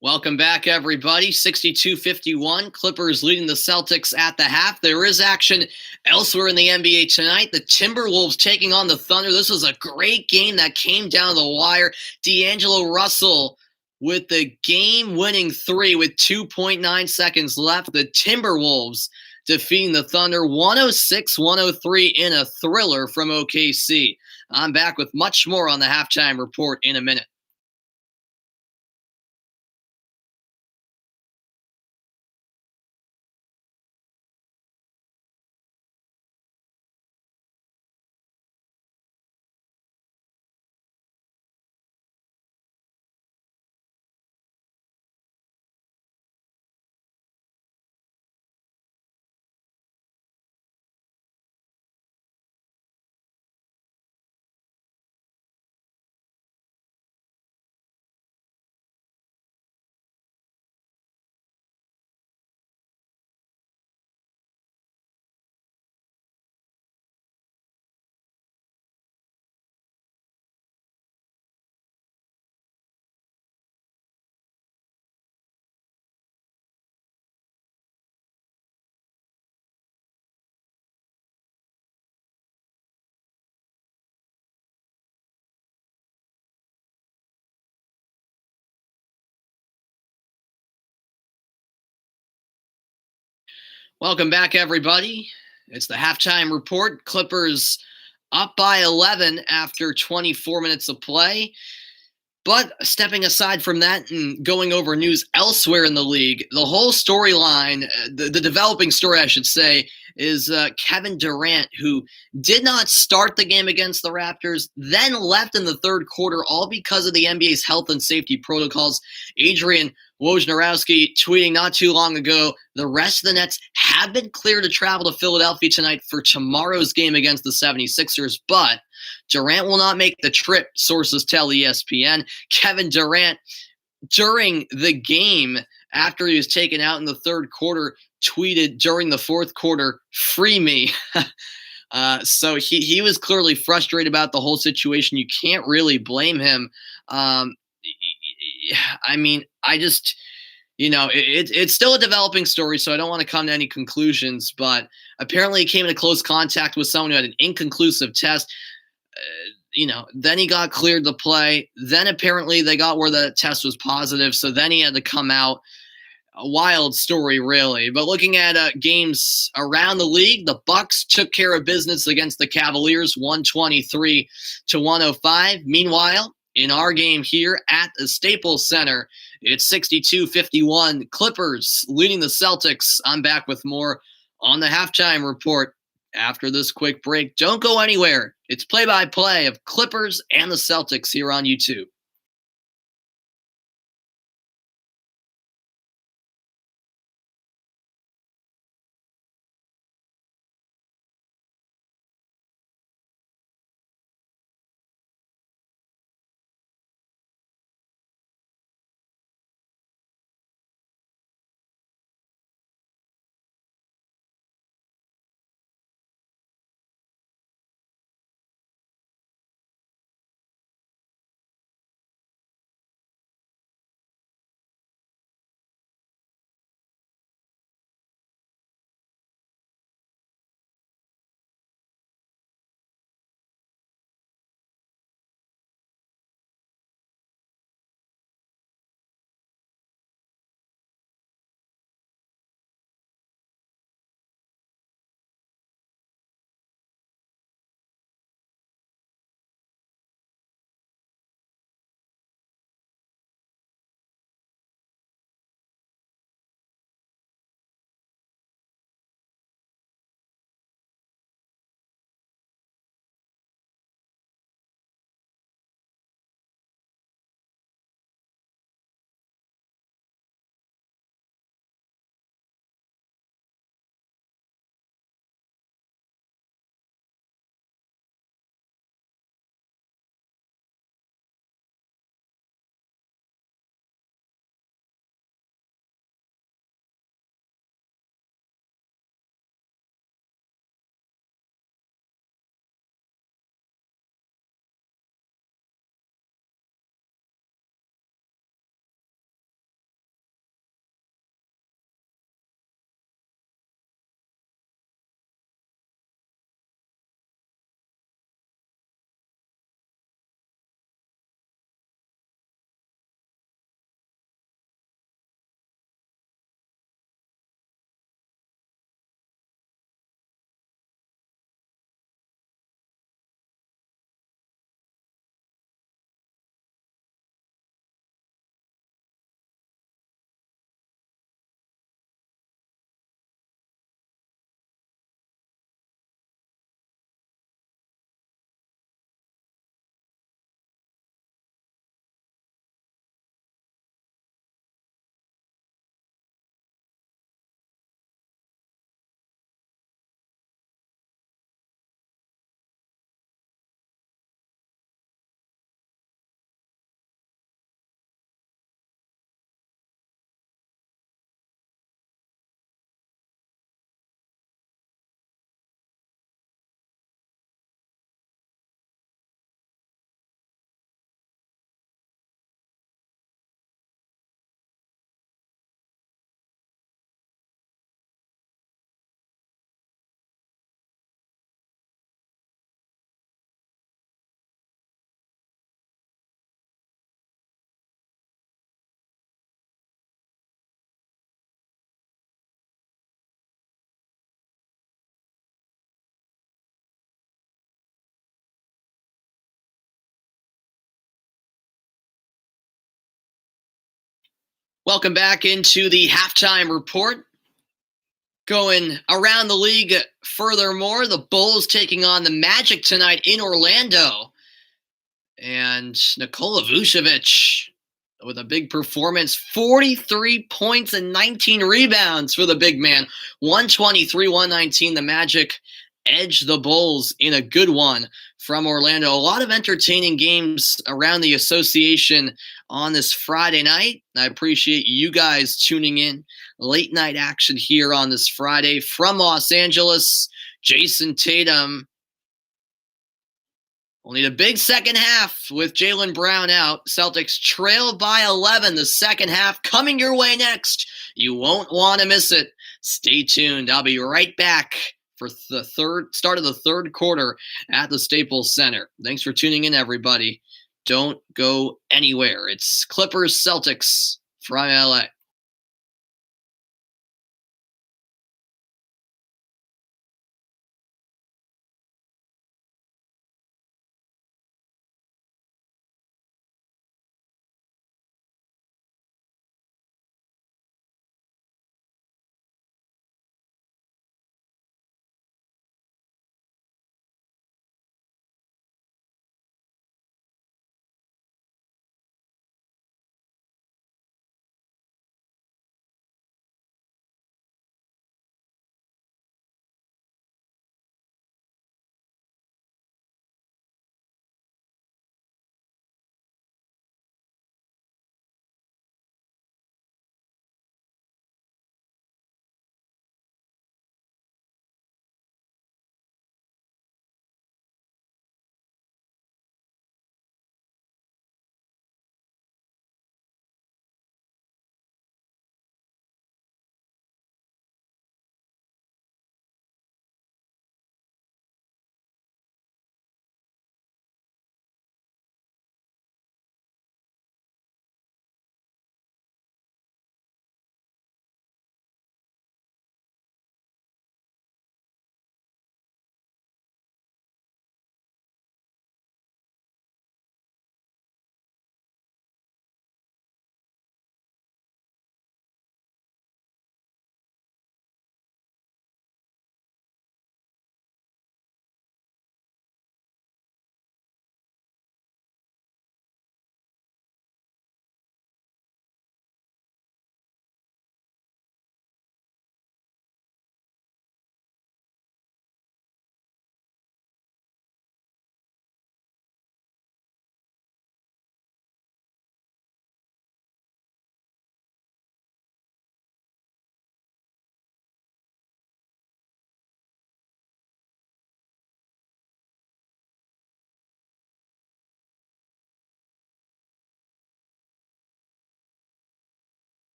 Welcome back, everybody. 62-51. Clippers leading the Celtics at the half. There is action elsewhere in the NBA tonight. The Timberwolves taking on the Thunder. This was a great game that came down the wire. D'Angelo Russell with the game-winning three with 2.9 seconds left. The Timberwolves defeating the Thunder 106-103 in a thriller from OKC. I'm back with much more on the halftime report in a minute. Welcome back, everybody. It's the halftime report. Clippers up by 11 after 24 minutes of play. But stepping aside from that and going over news elsewhere in the league, the whole storyline, the developing story, I should say, is Kevin Durant, who did not start the game against the Raptors, then left in the third quarter, all because of the NBA's health and safety protocols. Adrian Wojnarowski tweeting not too long ago, the rest of the Nets have been cleared to travel to Philadelphia tonight for tomorrow's game against the 76ers, but Durant will not make the trip, sources tell ESPN. Kevin Durant, during the game, after he was taken out in the third quarter, tweeted during the fourth quarter, "Free me." So he was clearly frustrated about the whole situation. You can't really blame him. Um, I mean, I just, it's still a developing story, so I don't want to come to any conclusions. But apparently, he came into close contact with someone who had an inconclusive test. Then he got cleared to play. Then apparently they got where the test was positive, so then he had to come out. A wild story, really. But looking at games around the league, the Bucks took care of business against the Cavaliers, 123-105. Meanwhile, in our game here at the Staples Center, it's 62-51. Clippers leading the Celtics. I'm back with more on the halftime report after this quick break. Don't go anywhere. It's play-by-play of Clippers and the Celtics here on YouTube. Welcome back into the halftime report. Going around the league furthermore, the Bulls taking on the Magic tonight in Orlando. And Nikola Vucevic with a big performance, 43 points and 19 rebounds for the big man. 123-119, the Magic edge the Bulls in a good one from Orlando. A lot of entertaining games around the association on this Friday night. I appreciate you guys tuning in. Late night action here on this Friday from Los Angeles. Jason Tatum will need a big second half with Jaylen Brown out. Celtics trail by 11 the second half. Coming your way next. You won't want to miss it. Stay tuned. I'll be right back for the start of the third quarter at the Staples Center. Thanks for tuning in, everybody. Don't go anywhere. It's Clippers Celtics from LA.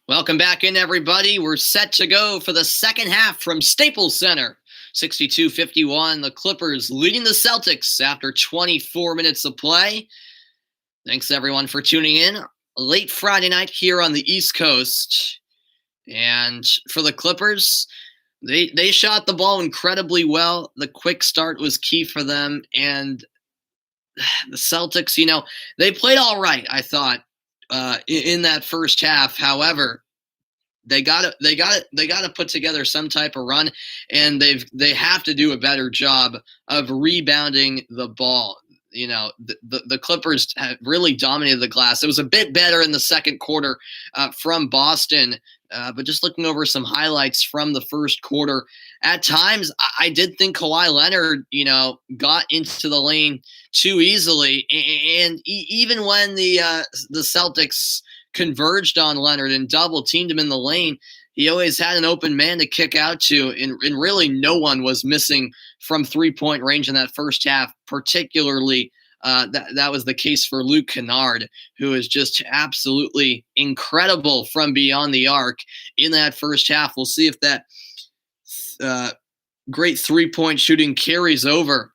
Welcome back in, everybody. We're set to go for the second half from Staples Center. 62-51, the Clippers leading the Celtics after 24 minutes of play. Thanks, everyone, for tuning in. Late Friday night here on the East Coast. And for the Clippers, they shot the ball incredibly well. The quick start was key for them. And the Celtics, they played all right, I thought, in that first half. However, they got to put together some type of run, and they have to do a better job of rebounding the ball. The Clippers have really dominated the glass. It was a bit better in the second quarter from Boston, but just looking over some highlights from the first quarter, at times I did think Kawhi Leonard, got into the lane too easily, and even when the Celtics converged on Leonard and double teamed him in the lane, he always had an open man to kick out to, and really no one was missing from 3-point range in that first half. Particularly, that was the case for Luke Kennard, who is just absolutely incredible from beyond the arc in that first half. We'll see if that great 3-point shooting carries over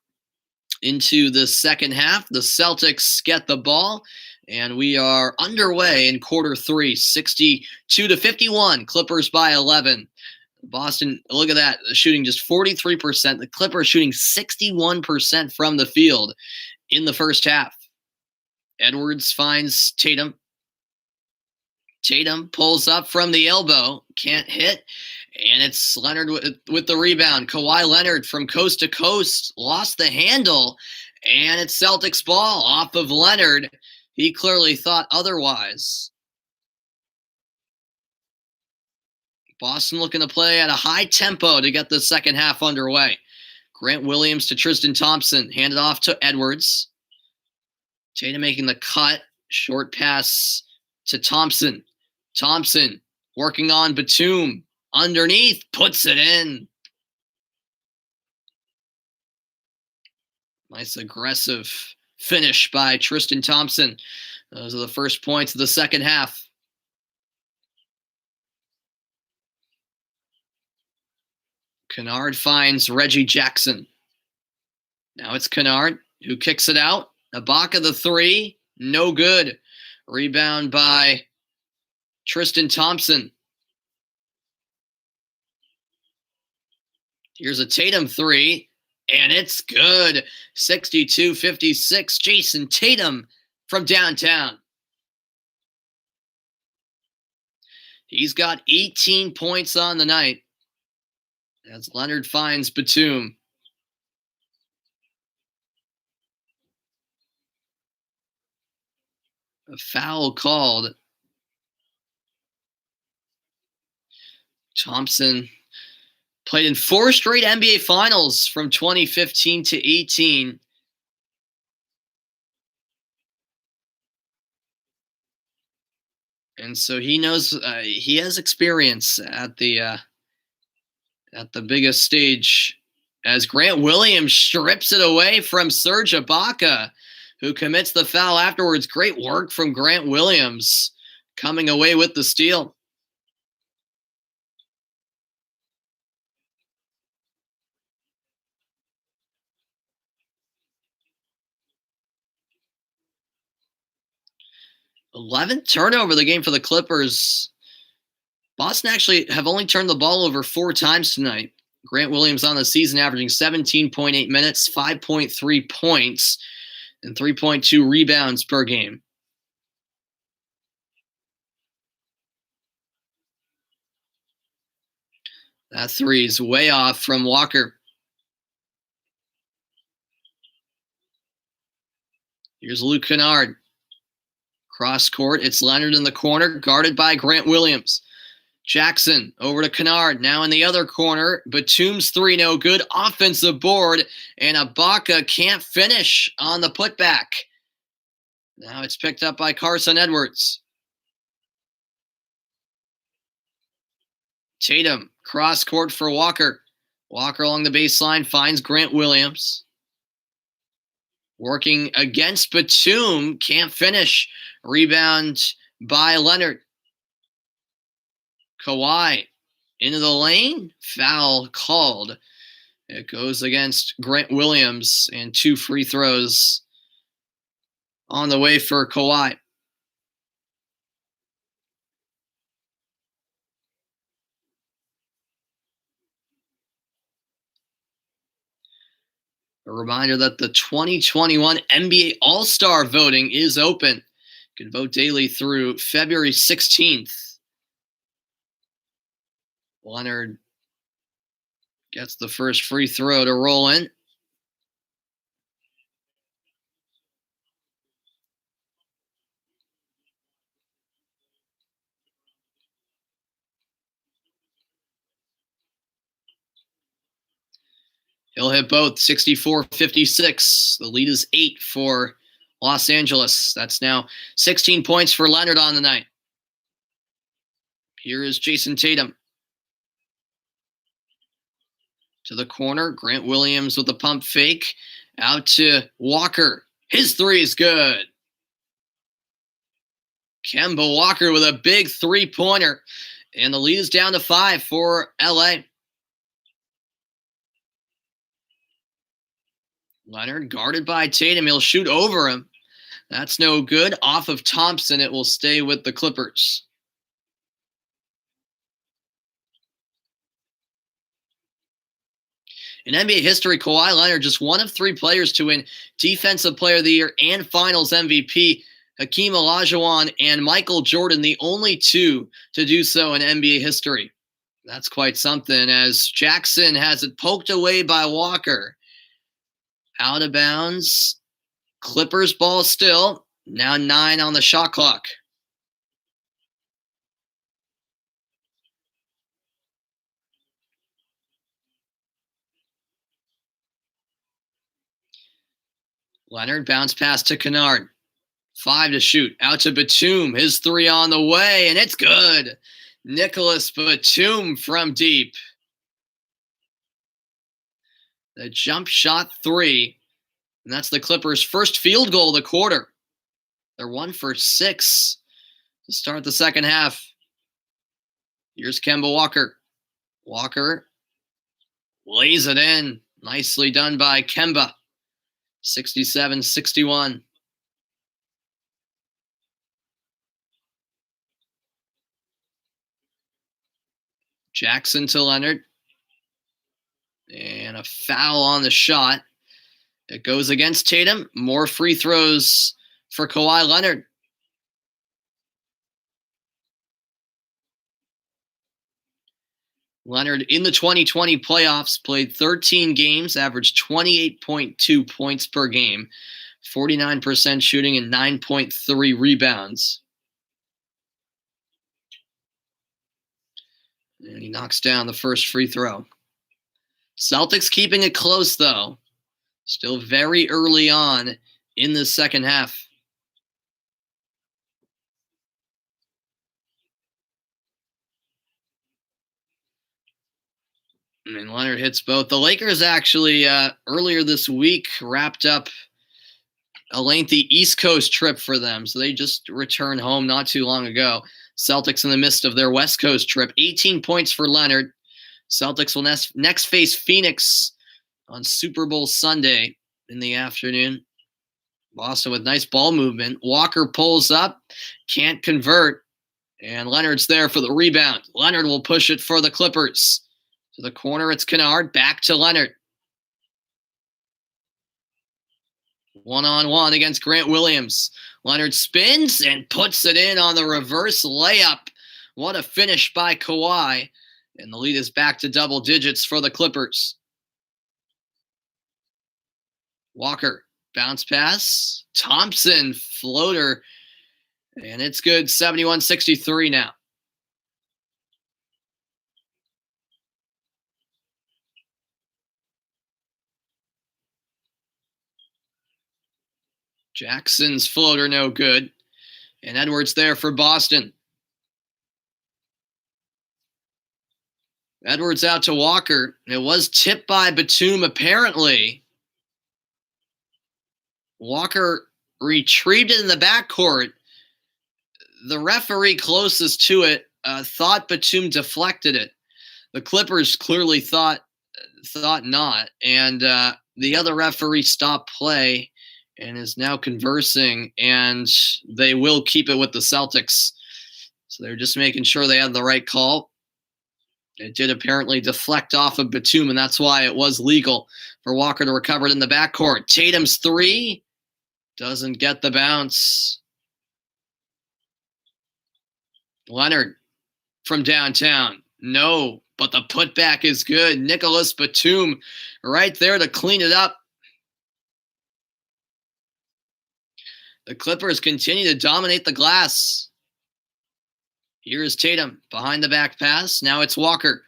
into the second half. The Celtics get the ball, and we are underway in quarter three, 62-51. Clippers by 11. Boston, look at that, shooting just 43%. The Clippers shooting 61% from the field in the first half. Edwards finds Tatum. Tatum pulls up from the elbow, can't hit, and it's Leonard with the rebound. Kawhi Leonard from coast to coast lost the handle, and it's Celtics ball off of Leonard. He clearly thought otherwise. Boston looking to play at a high tempo to get the second half underway. Grant Williams to Tristan Thompson, handed off to Edwards. Tatum making the cut, short pass to Thompson. Thompson working on Batum, underneath, puts it in. Nice aggressive finish by Tristan Thompson. Those are the first points of the second half. Kennard finds Reggie Jackson. Now it's Kennard who kicks it out. Ibaka the three, no good. Rebound by Tristan Thompson. Here's a Tatum three, and it's good. 62-56. Jason Tatum from downtown. He's got 18 points on the night as Leonard finds Batum. A foul called. Thompson played in 4 straight NBA Finals from 2015 to 18. And so he knows he has experience at the biggest stage, as Grant Williams strips it away from Serge Ibaka, who commits the foul afterwards. Great work from Grant Williams coming away with the steal. Eleventh turnover of the game for the Clippers. Boston actually have only turned the ball over 4 times tonight. Grant Williams on the season averaging 17.8 minutes, 5.3 points, and 3.2 rebounds per game. That three is way off from Walker. Here's Luke Kennard. Cross court, it's Leonard in the corner, guarded by Grant Williams. Jackson over to Kennard, now in the other corner. Batum's three, no good. Offensive board, and Ibaka can't finish on the putback. Now it's picked up by Carson Edwards. Tatum, cross court for Walker. Walker along the baseline finds Grant Williams. Working against Batum, can't finish. Rebound by Leonard. Kawhi into the lane, foul called. It goes against Grant Williams, and 2 free throws on the way for Kawhi. A reminder that the 2021 NBA All-Star voting is open. You can vote daily through February 16th. Leonard gets the first free throw to roll in. He'll hit both, 64-56. The lead is 8 for Los Angeles. That's now 16 points for Leonard on the night. Here is Jason Tatum. To the corner, Grant Williams with the pump fake. Out to Walker. His three is good. Kemba Walker with a big three-pointer. And the lead is down to 5 for LA. Leonard guarded by Tatum. He'll shoot over him. That's no good. Off of Thompson, it will stay with the Clippers. In NBA history, Kawhi Leonard just one of 3 players to win Defensive Player of the Year and Finals MVP. Hakeem Olajuwon and Michael Jordan, the only 2 to do so in NBA history. That's quite something, as Jackson has it poked away by Walker. Out of bounds. Clippers ball still. Now 9 on the shot clock. Leonard bounce pass to Kennard. 5 to shoot. Out to Batum. His 3 on the way, and it's good. Nicholas Batum from deep. The jump shot 3. And that's the Clippers' first field goal of the quarter. They're 1 for 6 to start the second half. Here's Kemba Walker. Walker lays it in. Nicely done by Kemba. 67-61. Jackson to Leonard. And a foul on the shot. It goes against Tatum. More free throws for Kawhi Leonard. Leonard in the 2020 playoffs played 13 games, averaged 28.2 points per game, 49% shooting, and 9.3 rebounds. And he knocks down the first free throw. Celtics keeping it close, though. Still very early on in the second half. And Leonard hits both. The Lakers actually, earlier this week, wrapped up a lengthy East Coast trip for them. So they just returned home not too long ago. Celtics in the midst of their West Coast trip. 18 points for Leonard. Celtics will next face Phoenix on Super Bowl Sunday in the afternoon. Boston with nice ball movement. Walker pulls up, can't convert, and Leonard's there for the rebound. Leonard will push it for the Clippers. To the corner, it's Kennard. Back to Leonard. 1-on-1 against Grant Williams. Leonard spins and puts it in on the reverse layup. What a finish by Kawhi. And the lead is back to double digits for the Clippers. Walker, bounce pass. Thompson, floater. And it's good, 71-63 now. Jackson's floater, no good. And Edwards there for Boston. Edwards out to Walker. It was tipped by Batum, apparently. Walker retrieved it in the backcourt. The referee closest to it thought Batum deflected it. The Clippers clearly thought not. And the other referee stopped play and is now conversing, and they will keep it with the Celtics. So they're just making sure they have the right call. It did apparently deflect off of Batum, and that's why it was legal for Walker to recover it in the backcourt. Tatum's three doesn't get the bounce. Leonard from downtown. No, but the putback is good. Nicholas Batum right there to clean it up. The Clippers continue to dominate the glass. Here is Tatum behind the back pass. Now it's Walker.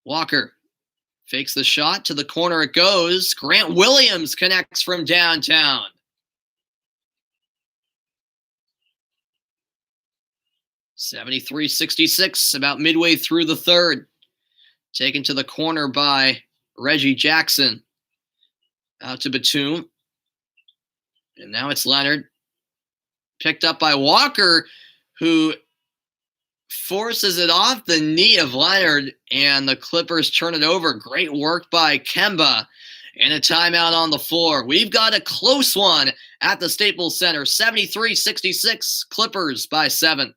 Walker fakes the shot. To the corner it goes. Grant Williams connects from downtown. (73-66), about midway through the third. Taken to the corner by Reggie Jackson. Out to Batum. And now it's Leonard. Picked up by Walker, who forces it off the knee of Leonard, and the Clippers turn it over. Great work by Kemba. And a timeout on the floor. We've got a close one at the Staples Center. 73-66, Clippers by 7.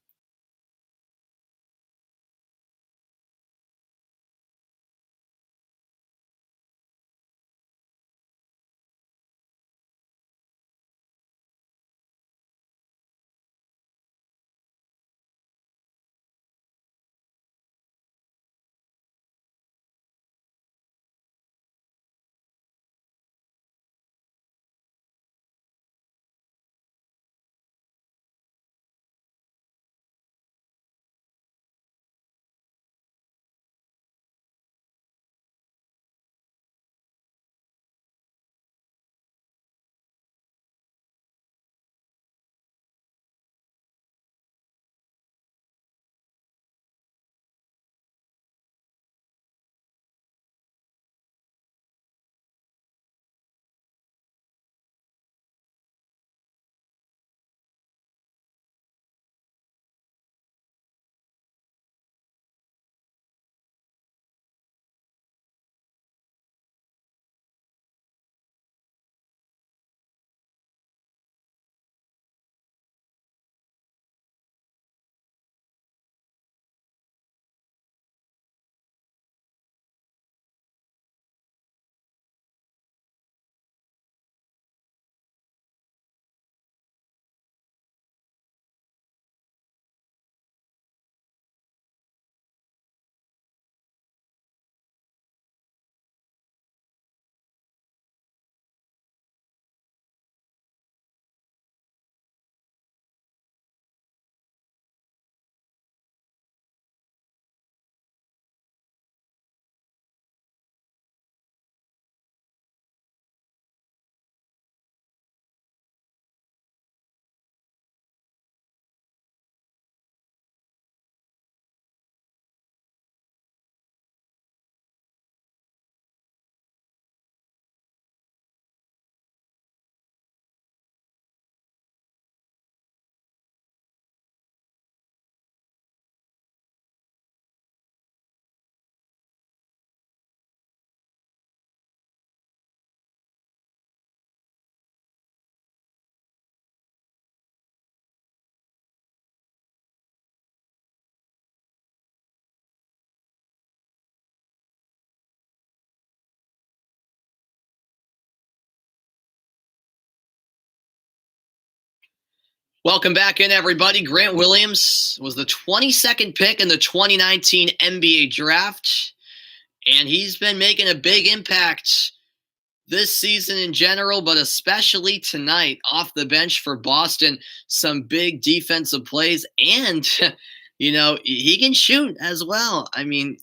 Welcome back in, everybody. Grant Williams was the 22nd pick in the 2019 NBA draft, and he's been making a big impact this season in general, but especially tonight off the bench for Boston. Some big defensive plays, and, he can shoot as well. I mean,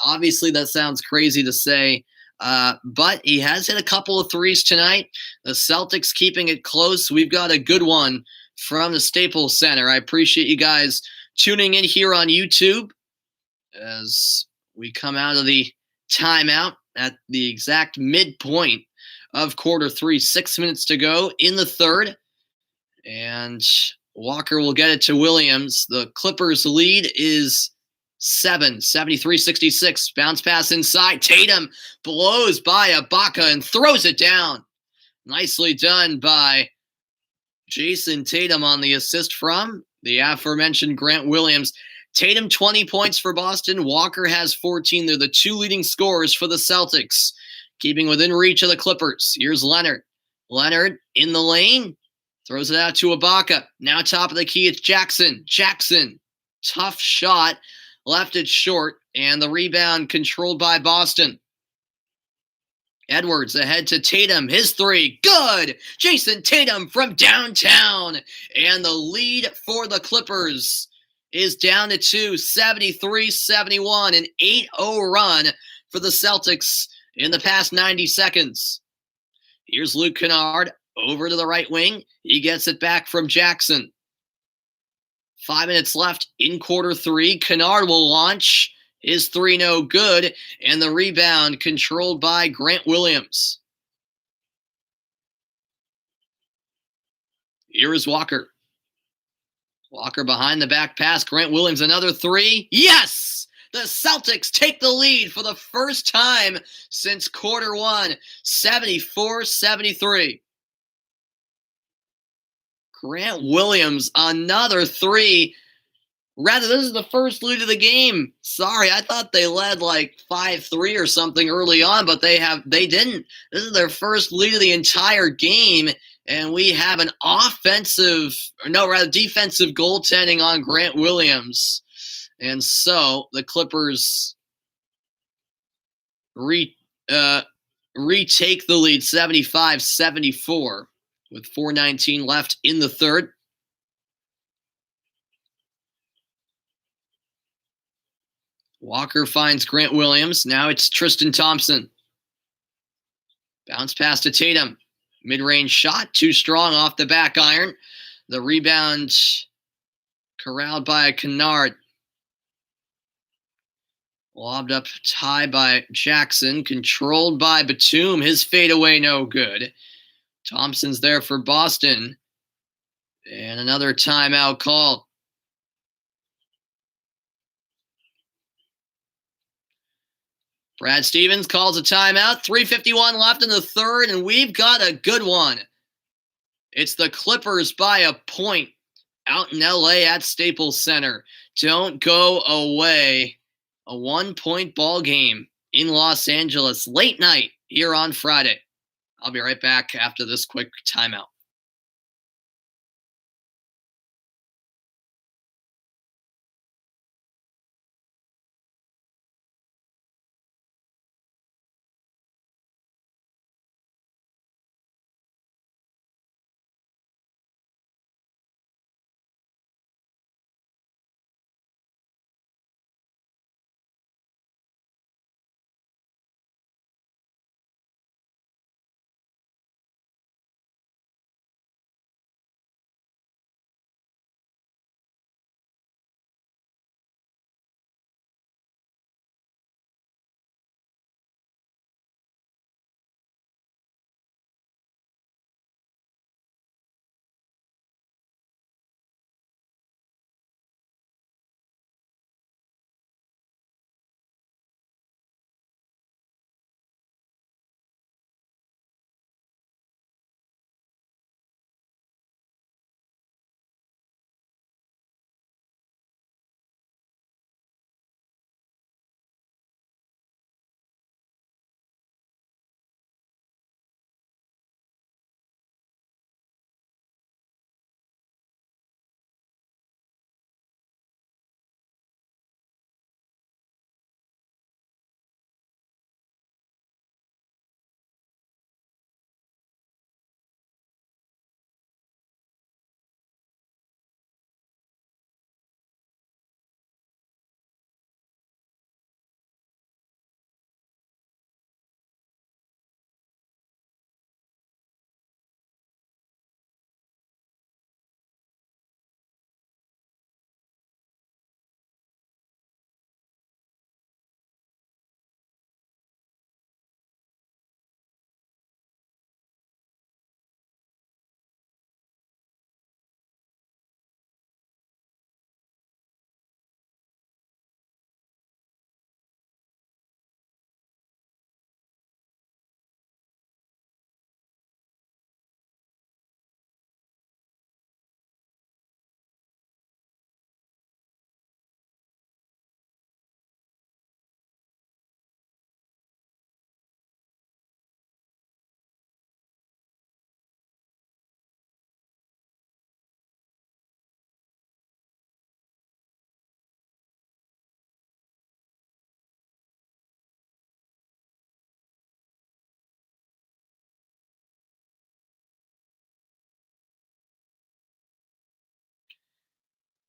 obviously that sounds crazy to say, but he has hit a couple of threes tonight. The Celtics keeping it close. We've got a good one from the Staples Center. I appreciate you guys tuning in here on YouTube as we come out of the timeout at the exact midpoint of quarter three. 6 minutes to go in the third. And Walker will get it to Williams. The Clippers lead is 7, 73-66. Bounce pass inside. Tatum blows by Ibaka and throws it down. Nicely done by Jason Tatum on the assist from the aforementioned Grant Williams. Tatum, 20 points for Boston. Walker has 14. They're the two leading scorers for the Celtics, keeping within reach of the Clippers. Here's Leonard. Leonard in the lane. Throws it out to Ibaka. Now top of the key, it's Jackson. Jackson, tough shot. Left it short, and the rebound controlled by Boston. Edwards ahead to Tatum. His three, good! Jason Tatum from downtown. And the lead for the Clippers is down to 2, 73-71, an 8-0 run for the Celtics in the past 90 seconds. Here's Luke Kennard over to the right wing. He gets it back from Jackson. 5 minutes left in quarter three. Kennard will launch. His three no good, and the rebound controlled by Grant Williams. Here is Walker. Walker behind the back pass. Grant Williams, another three. Yes! The Celtics take the lead for the first time since quarter one, 74-73. Grant Williams, another three. Rather, this is the first lead of the game. Sorry, I thought they led like 5-3 or something early on, but they didn't. This is their first lead of the entire game, and we have an defensive goaltending on Grant Williams. And so the Clippers retake the lead 75-74 with 4:19 left in the third. Walker finds Grant Williams. Now it's Tristan Thompson. Bounce pass to Tatum. Mid-range shot, too strong off the back iron. The rebound corralled by Kennard. Lobbed up high by Jackson. Controlled by Batum. His fadeaway no good. Thompson's there for Boston. And another timeout called. Brad Stevens calls a timeout. 3:51 left in the third, and we've got a good one. It's the Clippers by a point out in LA at Staples Center. Don't go away. A 1-point ball game in Los Angeles late night here on Friday. I'll be right back after this quick timeout.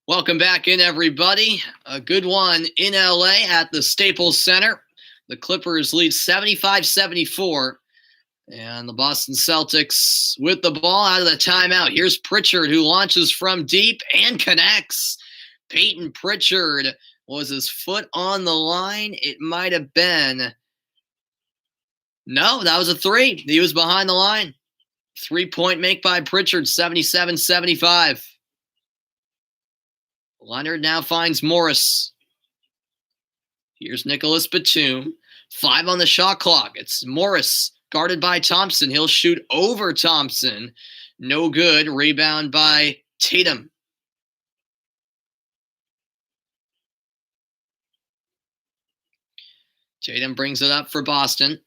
Welcome back in, everybody. A good one in LA at the Staples Center. The Clippers lead 75-74, and the Boston Celtics with the ball out of the timeout. Here's Pritchard, who launches from deep and connects. Peyton Pritchard, was his foot on the line? It might have been. No, that was a three. He was behind the line. 3-point make by Pritchard, 77-75. Leonard now finds Morris. Here's Nicholas Batum. 5 on the shot clock. It's Morris guarded by Thompson. He'll shoot over Thompson. No good. Rebound by Tatum. Tatum brings it up for Boston.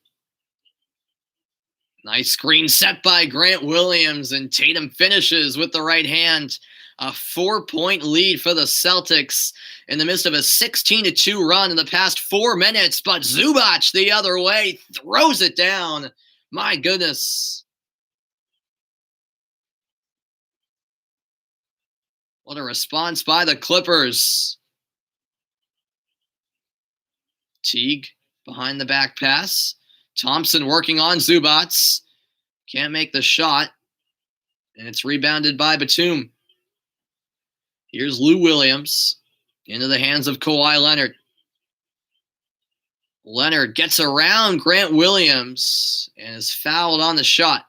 Nice screen set by Grant Williams, and Tatum finishes with the right hand. A 4-point lead for the Celtics in the midst of a 16-2 run in the past 4 minutes. But Zubac the other way throws it down. My goodness. What a response by the Clippers. Teague behind the back pass. Thompson working on Zubac. Can't make the shot. And it's rebounded by Batum. Here's Lou Williams into the hands of Kawhi Leonard. Leonard gets around Grant Williams and is fouled on the shot.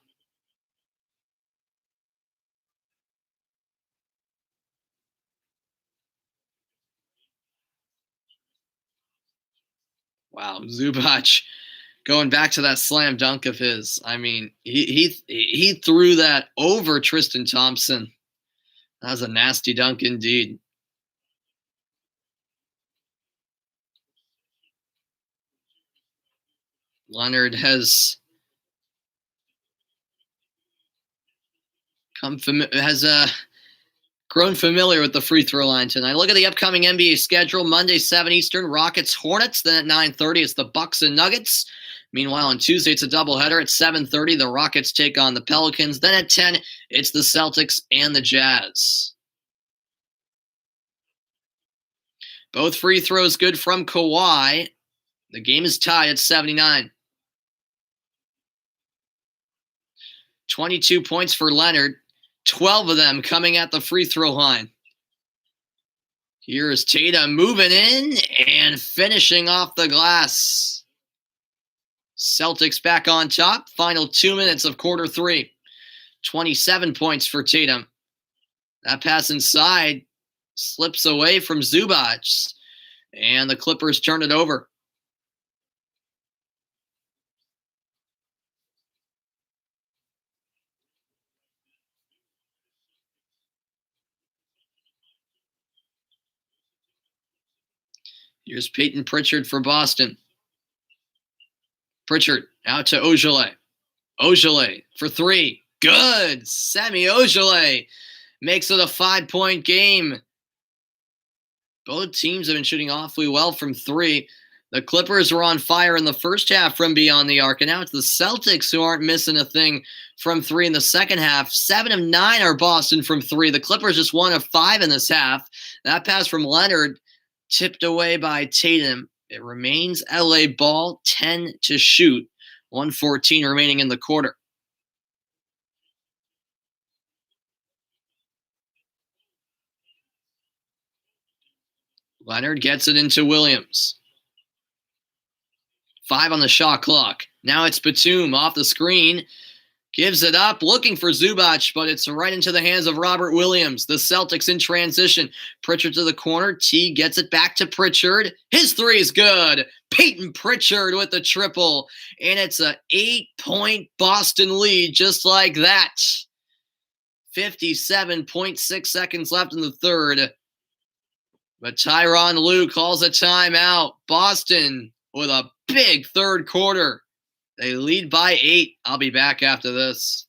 Wow, Zubac going back to that slam dunk of his. I mean, he threw that over Tristan Thompson. That was a nasty dunk indeed. Leonard has grown familiar with the free throw line tonight. Look at the upcoming NBA schedule. Monday, 7 Eastern, Rockets, Hornets. Then at 9:30, it's the Bucks and Nuggets. Meanwhile, on Tuesday, it's a doubleheader. At 7:30, the Rockets take on the Pelicans. Then at 10, it's the Celtics and the Jazz. Both free throws good from Kawhi. The game is tied at 79. 22 points for Leonard. 12 of them coming at the free throw line. Here's Tatum moving in and finishing off the glass. Celtics back on top. Final 2 minutes of quarter 3. 27 points for Tatum. That pass inside slips away from Zubac, and the Clippers turn it over. Here's Peyton Pritchard for Boston. Pritchard out to Ojeleye. Ojeleye for 3. Good. Semi Ojeleye makes it a 5-point game. Both teams have been shooting awfully well from 3. The Clippers were on fire in the first half from beyond the arc, and now it's the Celtics who aren't missing a thing from 3 in the second half. 7 of 9 are Boston from 3. The Clippers just 1 of 5 in this half. That pass from Leonard tipped away by Tatum. It remains LA ball, 10 to shoot, 1:14 remaining in the quarter. Leonard gets it into Williams. 5 on the shot clock. Now it's Batum off the screen. Gives it up, looking for Zubac, but it's right into the hands of Robert Williams. The Celtics in transition. Pritchard to the corner. T gets it back to Pritchard. His 3 is good. Peyton Pritchard with the triple. And it's an 8-point Boston lead just like that. 57.6 seconds left in the third. But Tyronn Lue calls a timeout. Boston with a big third quarter. They lead by 8. I'll be back after this.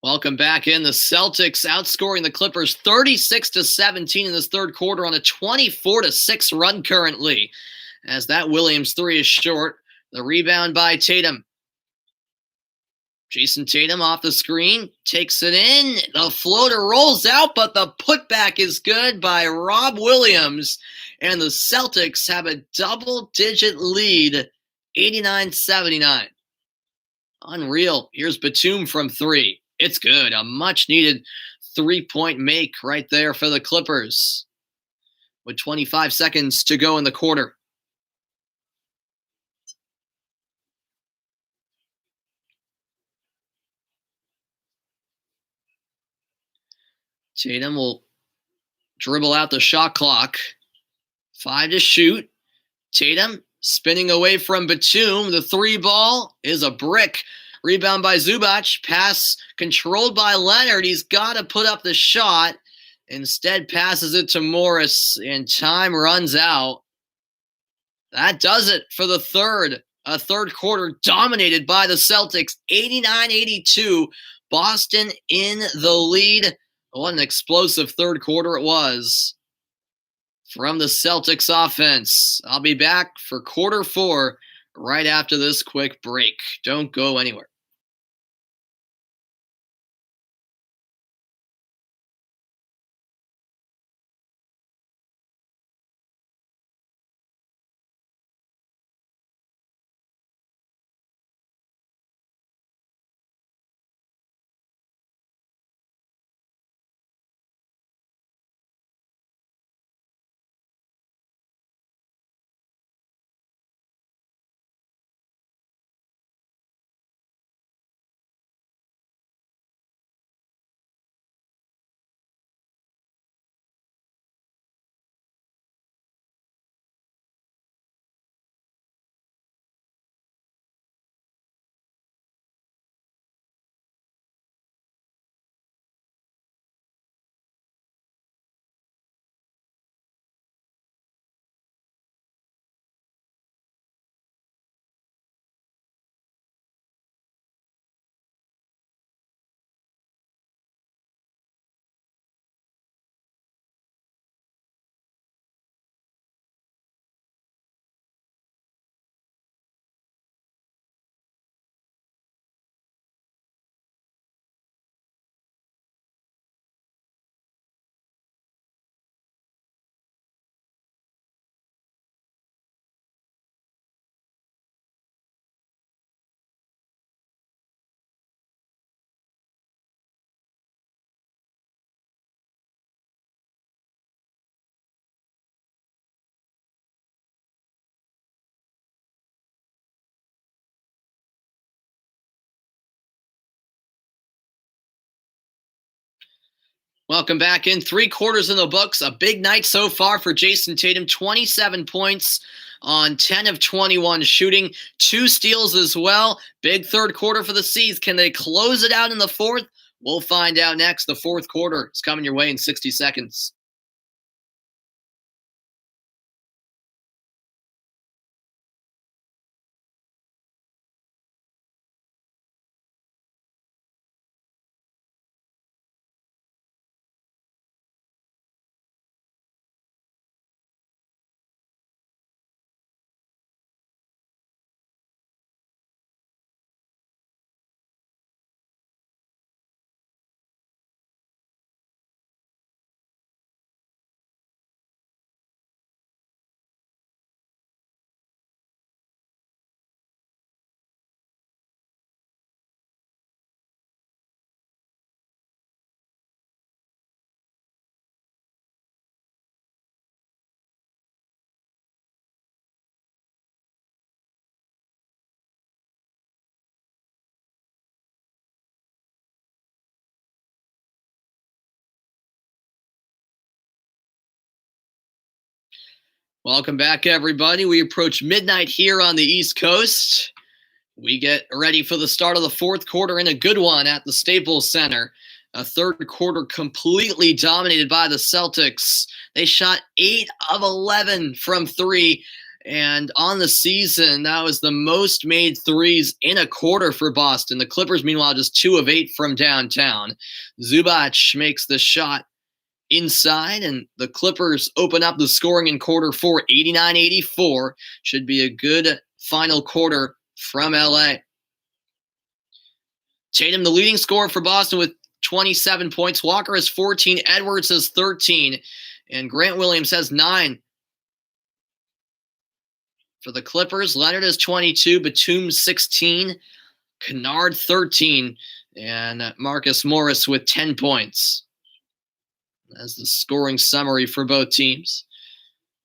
Welcome back in. The Celtics outscoring the Clippers 36-17 in this third quarter on a 24-6 run currently. As that Williams three is short. The rebound by Tatum. Jason Tatum off the screen, takes it in. The floater rolls out, but the putback is good by Rob Williams. And the Celtics have a double-digit lead, 89-79. Unreal. Here's Batum from three. It's good. A much-needed three-point make right there for the Clippers with 25 seconds to go in the quarter. Tatum will dribble out the shot clock. 5 to shoot. Tatum spinning away from Batum. The three ball is a brick. Rebound by Zubac. Pass controlled by Leonard. He's got to put up the shot. Instead passes it to Morris, and time runs out. That does it for the third. A third quarter dominated by the Celtics. 89-82. Boston in the lead. What an explosive third quarter it was from the Celtics offense. I'll be back for quarter four right after this quick break. Don't go anywhere. Welcome back in. 3 quarters in the books. A big night so far for Jason Tatum. 27 points on 10 of 21 shooting. 2 steals as well. Big third quarter for the C's. Can they close it out in the fourth? We'll find out next. The fourth quarter is coming your way in 60 seconds. Welcome back, everybody. We approach midnight here on the East Coast. We get ready for the start of the fourth quarter in a good one at the Staples Center. A third quarter completely dominated by the Celtics. They shot 8 of 11 from three. And on the season, that was the most made threes in a quarter for Boston. The Clippers, meanwhile, just 2 of 8 from downtown. Zubac makes the shot inside, and the Clippers open up the scoring in quarter 4, 89-84. Should be a good final quarter from LA. Tatum, the leading scorer for Boston with 27 points. Walker has 14. Edwards has 13. And Grant Williams has 9. For the Clippers, Leonard has 22. Batum 16. Kennard 13. And Marcus Morris with 10 points. That's the scoring summary for both teams.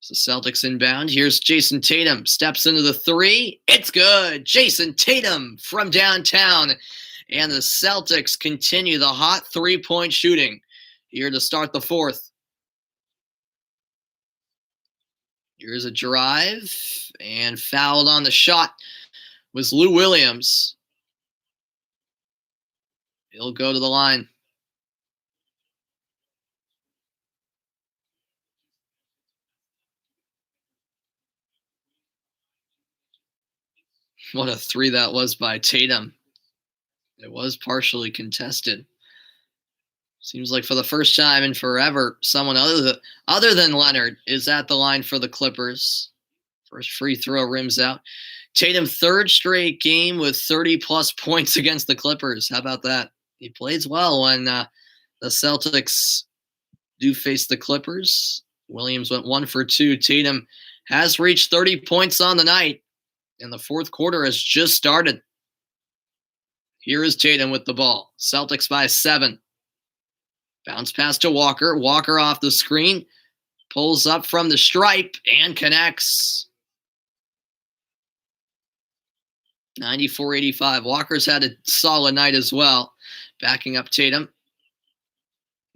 So Celtics inbound. Here's Jason Tatum. Steps into the 3. It's good. Jason Tatum from downtown. And the Celtics continue the hot 3-point shooting here to start the 4th. Here's a drive, and fouled on the shot was Lou Williams. He'll go to the line. What a 3 that was by Tatum. It was partially contested. Seems like for the first time in forever, someone other than Leonard is at the line for the Clippers. First free throw rims out. Tatum, 3rd straight game with 30-plus points against the Clippers. How about that? He plays well when the Celtics do face the Clippers. Williams went 1 for 2. Tatum has reached 30 points on the night, and the 4th quarter has just started. Here is Tatum with the ball. Celtics by 7. Bounce pass to Walker. Walker off the screen. Pulls up from the stripe and connects. 94-85. Walker's had a solid night as well. Backing up Tatum.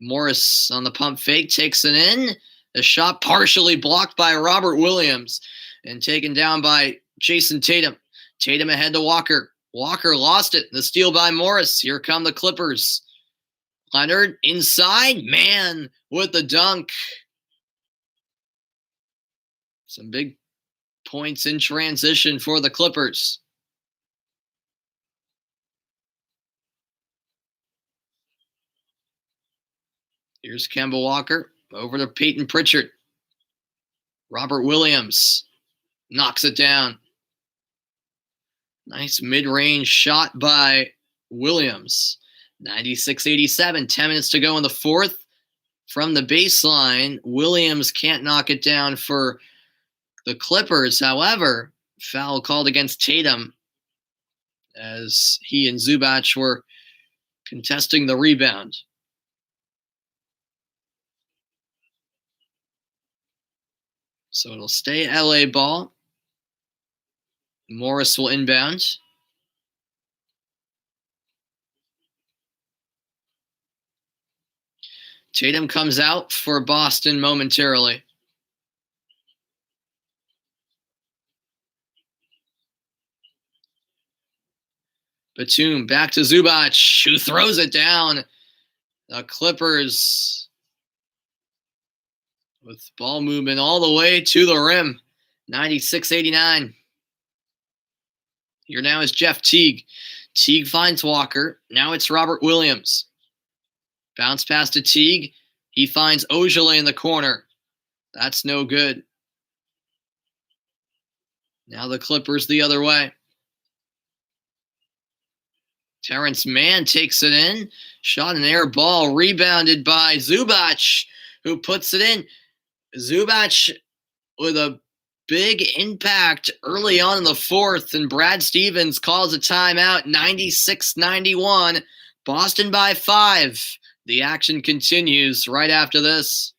Morris on the pump fake. Takes it in. The shot partially blocked by Robert Williams. And taken down by Jason Tatum. Tatum ahead to Walker. Walker lost it. The steal by Morris. Here come the Clippers. Leonard inside. Man with the dunk. Some big points in transition for the Clippers. Here's Kemba Walker. Over to Peyton Pritchard. Robert Williams knocks it down. Nice mid-range shot by Williams. 96-87. 10 minutes to go in the 4th. From the baseline, Williams can't knock it down for the Clippers. However, foul called against Tatum as he and Zubac were contesting the rebound. So it'll stay LA ball. Morris will inbound. Tatum comes out for Boston momentarily. Batum back to Zubac, who throws it down. The Clippers with ball movement all the way to the rim. 96-89. Here now is Jeff Teague. Teague finds Walker. Now it's Robert Williams. Bounce pass to Teague. He finds Ojale in the corner. That's no good. Now the Clippers the other way. Terrence Mann takes it in. Shot an air ball. Rebounded by Zubac, who puts it in. Zubac with a big impact early on in the 4th, and Brad Stevens calls a timeout. 96-91. Boston by 5. The action continues right after this.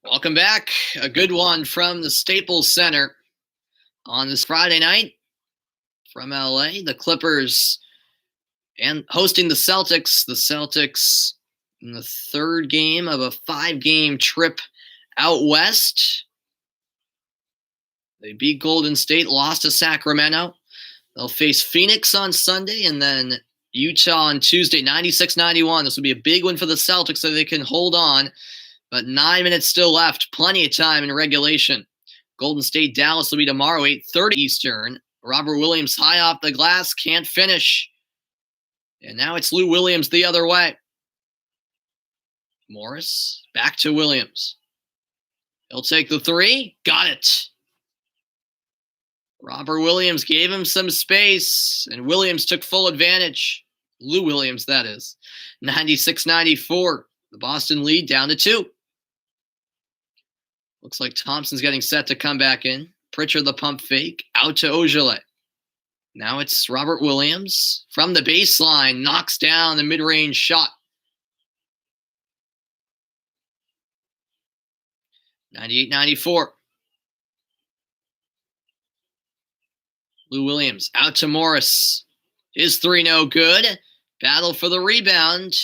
Welcome back. A good one from the Staples Center on this Friday night from LA. The Clippers and hosting the Celtics. The Celtics in the third game of a 5-game trip out west. They beat Golden State, lost to Sacramento. They'll face Phoenix on Sunday and then Utah on Tuesday, 96-91. This will be a big one for the Celtics so they can hold on. But 9 minutes still left. Plenty of time in regulation. Golden State, Dallas will be tomorrow, 8:30 Eastern. Robert Williams high off the glass, can't finish. And now it's Lou Williams the other way. Morris, back to Williams. He'll take the three. Got it. Robert Williams gave him some space, and Williams took full advantage. Lou Williams, that is. 96-94. The Boston lead down to 2. Looks like Thompson's getting set to come back in. Pritchard the pump fake. Out to Ojale. Now it's Robert Williams. From the baseline, knocks down the mid-range shot. 98-94. Lou Williams out to Morris. His three no good. Battle for the rebound.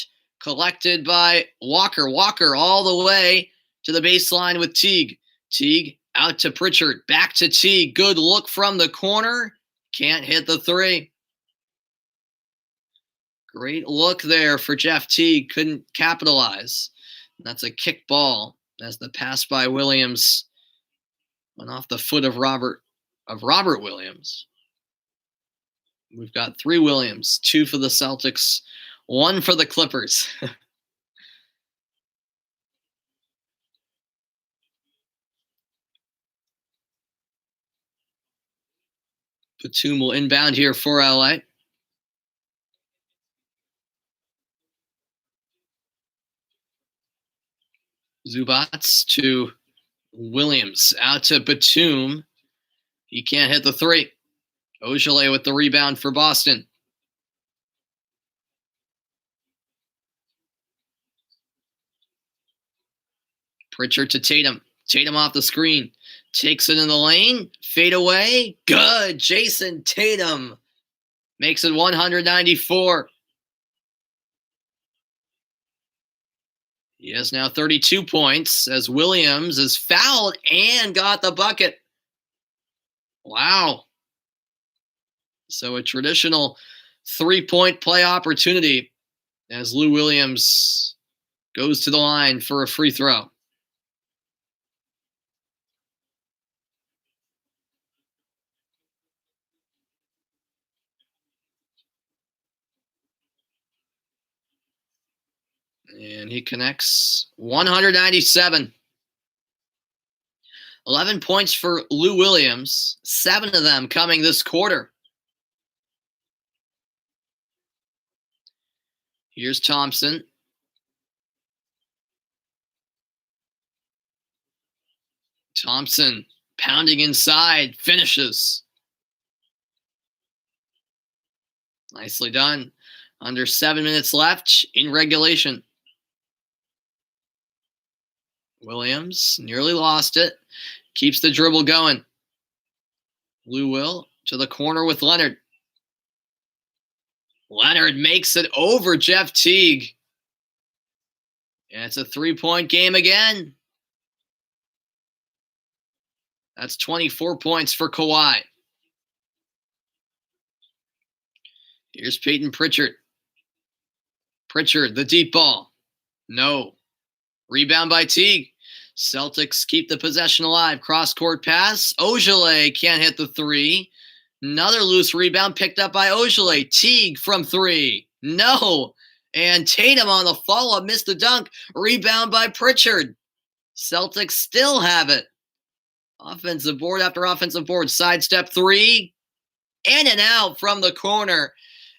Collected by Walker. Walker all the way to the baseline with Teague. Teague out to Pritchard. Back to Teague. Good look from the corner. Can't hit the three. Great look there for Jeff Teague. Couldn't capitalize. That's a kick ball as the pass by Williams went off the foot of Robert Williams. We've got 3 Williams, 2 for the Celtics, 1 for the Clippers. Batum will inbound here for LA. Zubats to Williams. Out to Batum. He can't hit the three. Ojale with the rebound for Boston. Pritchard to Tatum. Tatum off the screen. Takes it in the lane. Fade away. Good. Jason Tatum makes it 194. He has now 32 points as Williams is fouled and got the bucket. Wow. So a traditional 3-point play opportunity as Lou Williams goes to the line for a free throw. And he connects 197. 11 points for Lou Williams, 7 of them coming this quarter. Here's Thompson. Thompson pounding inside, finishes. Nicely done. Under 7 minutes left in regulation. Williams nearly lost it. Keeps the dribble going. Lou will to the corner with Leonard. Leonard makes it over Jeff Teague. And it's a 3-point game again. That's 24 points for Kawhi. Here's Peyton Pritchard. Pritchard, the deep ball. No. Rebound by Teague. Celtics keep the possession alive. Cross-court pass. Ojale can't hit the three. Another loose rebound picked up by Ojale. Teague from 3. No. And Tatum on the follow-up missed the dunk. Rebound by Pritchard. Celtics still have it. Offensive board after offensive board. Sidestep 3. In and out from the corner.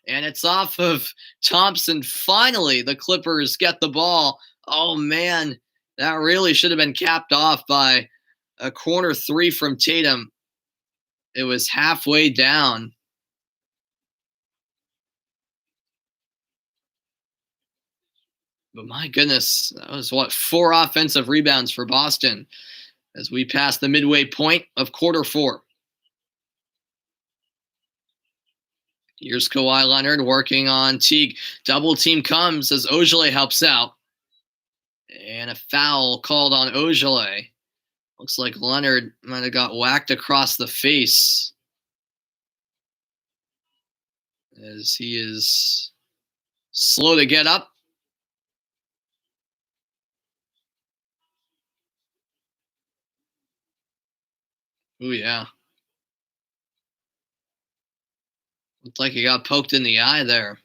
And it's off of Thompson. Finally, the Clippers get the ball. Oh, man. That really should have been capped off by a corner 3 from Tatum. It was halfway down. But my goodness, that was what, 4 offensive rebounds for Boston as we pass the midway point of quarter 4. Here's Kawhi Leonard working on Teague. Double team comes as Ojale helps out. And a foul called on Ojale. Looks like Leonard might have got whacked across the face as he is slow to get up. Ooh, yeah. Looked like he got poked in the eye there.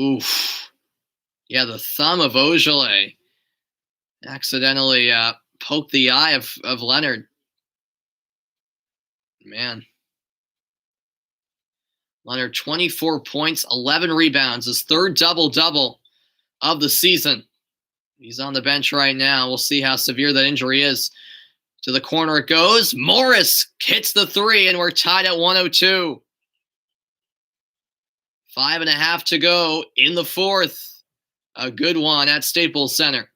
Oof. Yeah, the thumb of Ojale accidentally poked the eye of Leonard. Man. Leonard, 24 points, 11 rebounds, his third double-double of the season. He's on the bench right now. We'll see how severe that injury is. To the corner it goes. Morris hits the three, and we're tied at 102. 5.5 to go in the fourth. A good one at Staples Center.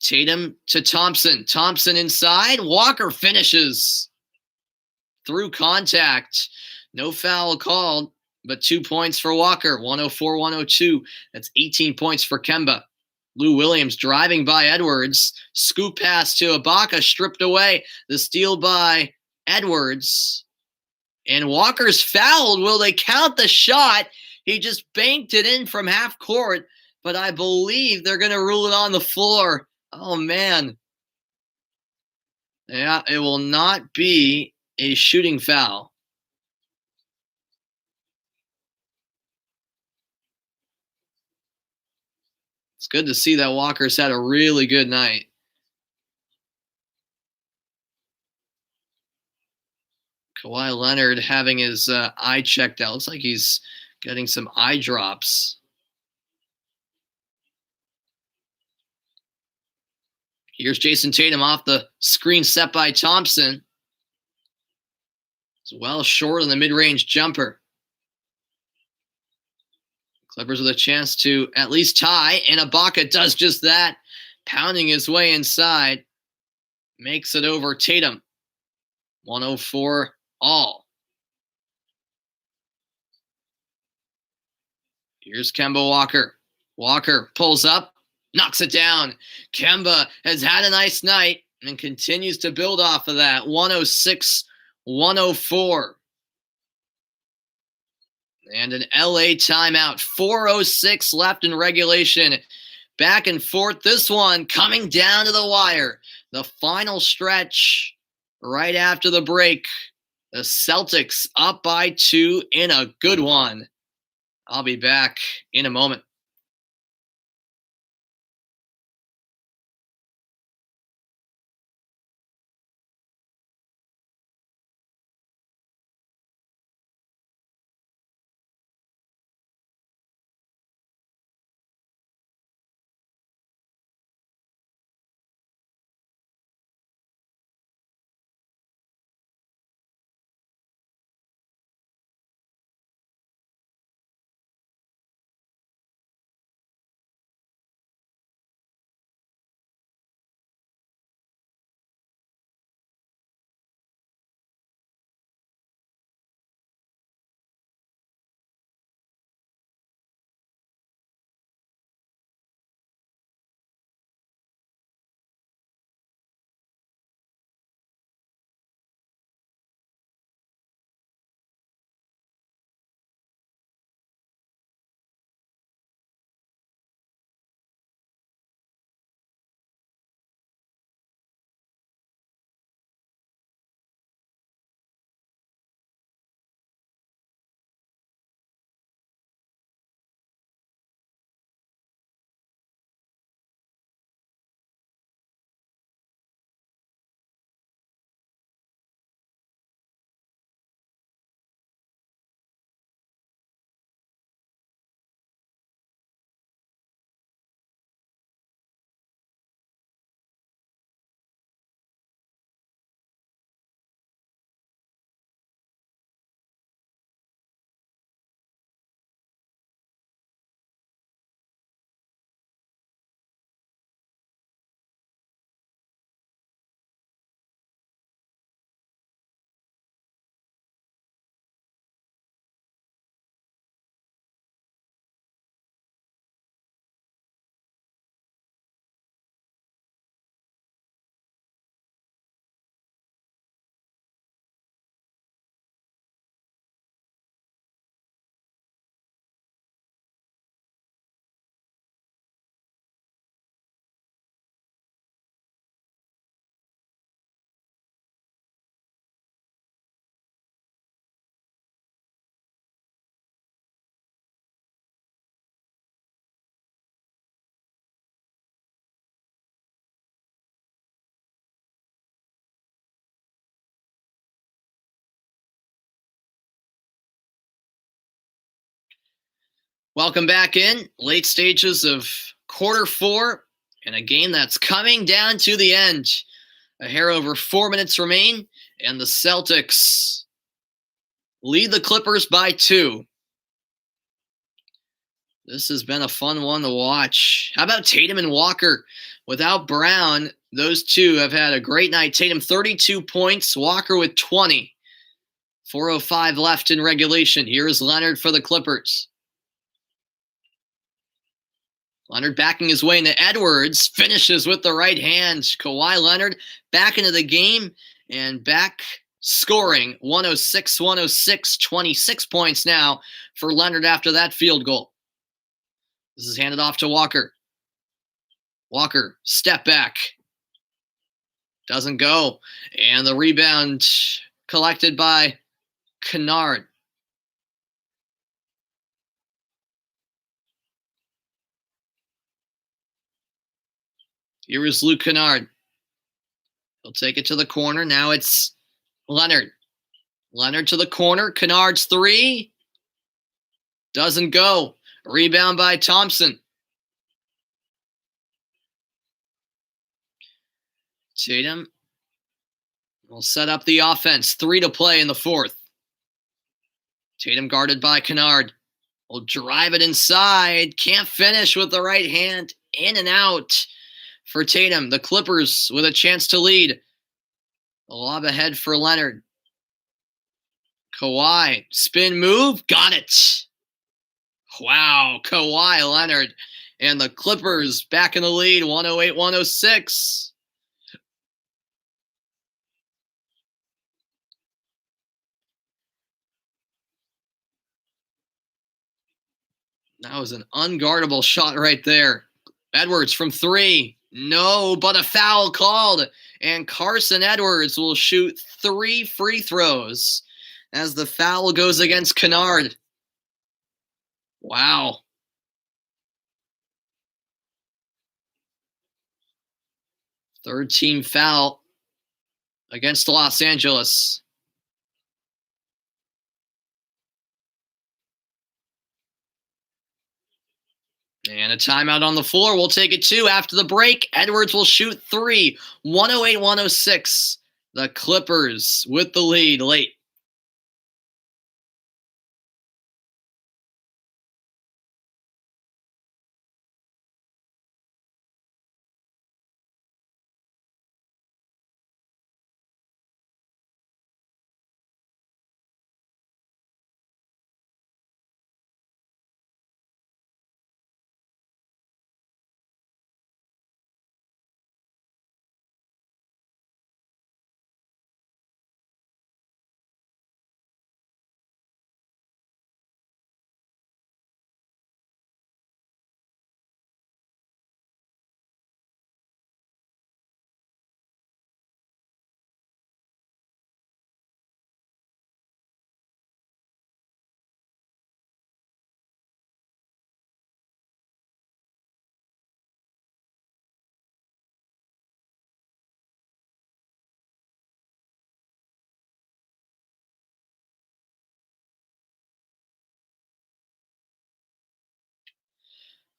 Tatum to Thompson. Thompson inside. Walker finishes through contact. No foul called, but 2 points for Walker. 104-102. That's 18 points for Kemba. Lou Williams driving by Edwards. Scoop pass to Ibaka, stripped away. The steal by Edwards. And Walker's fouled. Will they count the shot? He just banked it in from half court, but I believe they're going to rule it on the floor. Oh, man. Yeah, it will not be a shooting foul. It's good to see that Walker's had a really good night. Kawhi Leonard having his eye checked out. Looks like he's getting some eye drops. Here's Jason Tatum off the screen set by Thompson. It's well short on the mid-range jumper. Clippers with a chance to at least tie, and Ibaka does just that, pounding his way inside. Makes it over Tatum. 104 all. Here's Kemba Walker. Walker pulls up, knocks it down. Kemba has had a nice night and continues to build off of that. 106-104. And an LA timeout. 4:06 left in regulation. Back and forth. This one coming down to the wire. The final stretch right after the break. The Celtics up by 2 in a good one. I'll be back in a moment. Welcome back in. Late stages of quarter four in a game that's coming down to the end. A hair over 4 minutes remain, and the Celtics lead the Clippers by 2. This has been a fun one to watch. How about Tatum and Walker? Without Brown, those two have had a great night. Tatum 32 points, Walker with 20. 4:05 left in regulation. Here is Leonard for the Clippers. Leonard backing his way into Edwards, finishes with the right hand. Kawhi Leonard back into the game and back scoring 106, 26 points now for Leonard after that field goal. This is handed off to Walker. Walker, step back. Doesn't go. And the rebound collected by Kennard. Here is Luke Kennard. He'll take it to the corner. Now it's Leonard. Leonard to the corner. Kennard's three. Doesn't go. Rebound by Thompson. Tatum will set up the offense. 3 to play in the fourth. Tatum guarded by Kennard. Will drive it inside. Can't finish with the right hand. In and out for Tatum. The Clippers with a chance to lead. A lob ahead for Leonard. Kawhi. Spin move. Got it. Wow. Kawhi Leonard. And the Clippers back in the lead. 108-106. That was an unguardable shot right there. Edwards from 3. No, but a foul called. And Carson Edwards will shoot 3 free throws as the foul goes against Kennard. Wow. Third team foul against Los Angeles. And a timeout on the floor. We'll take it 2 after the break. Edwards will shoot 3. 108-106. The Clippers with the lead late.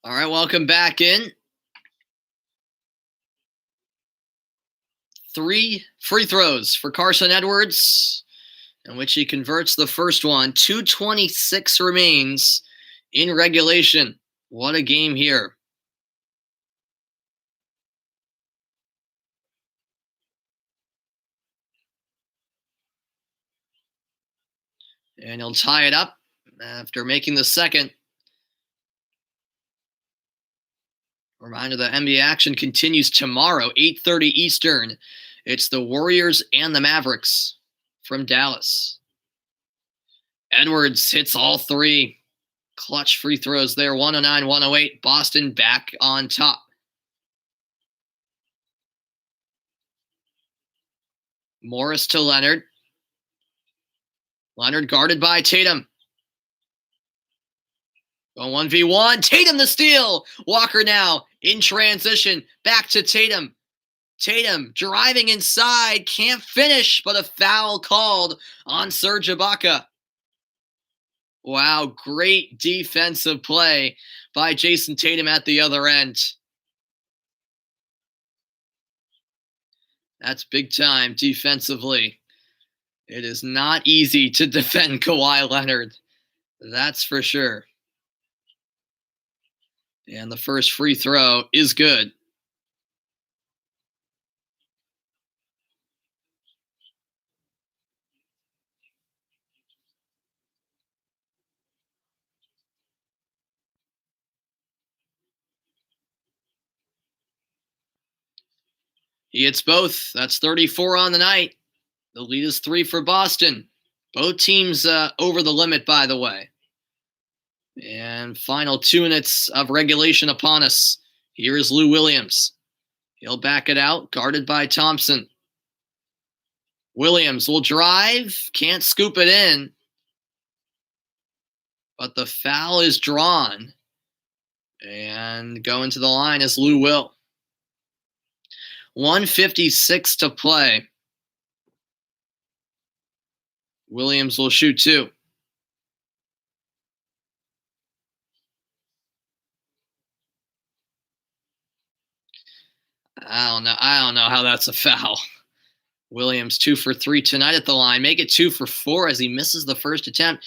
All right, welcome back in. 3 free throws for Carson Edwards, in which he converts the first one. 2:26 remains in regulation. What a game here. And he'll tie it up after making the second. Reminder that NBA action continues tomorrow, 8:30 Eastern. It's the Warriors and the Mavericks from Dallas. Edwards hits all 3. Clutch free throws there, 109-108. Boston back on top. Morris to Leonard. Leonard guarded by Tatum. Going 1v1. Tatum the steal. Walker now in transition. Back to Tatum. Tatum driving inside. Can't finish, but a foul called on Serge Ibaka. Wow, great defensive play by Jason Tatum at the other end. That's big time defensively. It is not easy to defend Kawhi Leonard. That's for sure. And the first free throw is good. He hits both. That's 34 on the night. The lead is 3 for Boston. Both teams over the limit, by the way. And final 2 minutes of regulation upon us. Here is Lou Williams. He'll back it out, guarded by Thompson. Williams will drive, can't scoop it in. But the foul is drawn. And going to the line is Lou Will. 1:56 to play. Williams will shoot 2. I don't know how that's a foul. Williams 2 for 3 tonight at the line. Make it 2 for 4 as he misses the first attempt.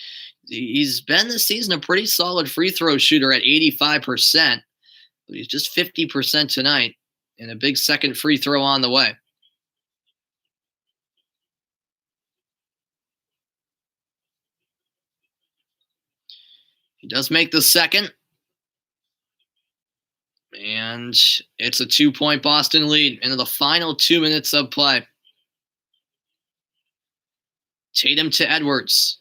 He's been this season a pretty solid free throw shooter at 85%. But he's just 50% tonight. And a big second free throw on the way. He does make the second. And it's a 2-point Boston lead into the final 2 minutes of play. Tatum to Edwards.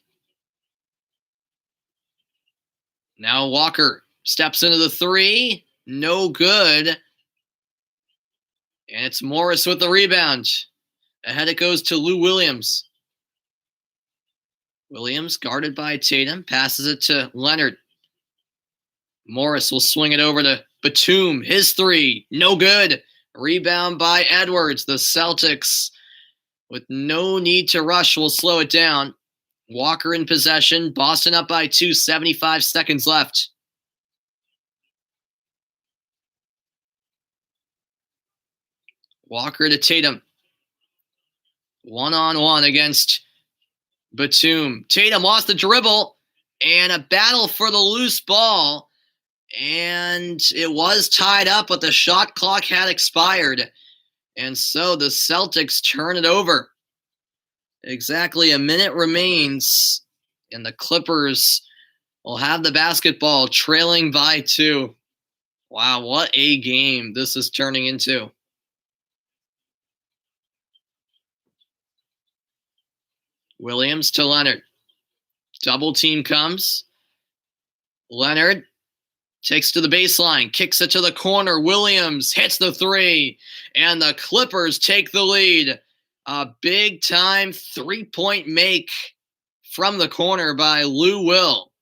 Now Walker steps into the 3. No good. And it's Morris with the rebound. Ahead it goes to Lou Williams. Williams, guarded by Tatum, passes it to Leonard. Morris will swing it over to Batum. His 3, no good. Rebound by Edwards. The Celtics, with no need to rush, will slow it down. Walker in possession. Boston up by 2, 75 seconds left. Walker to Tatum. 1-on-1 against Batum. Tatum lost the dribble and a battle for the loose ball. And it was tied up, but the shot clock had expired. And so the Celtics turn it over. Exactly a minute remains, and the Clippers will have the basketball trailing by 2. Wow, what a game this is turning into. Williams to Leonard. Double team comes. Leonard takes to the baseline, kicks it to the corner. Williams hits the 3, and the Clippers take the lead. A big-time 3-point make from the corner by Lou Will.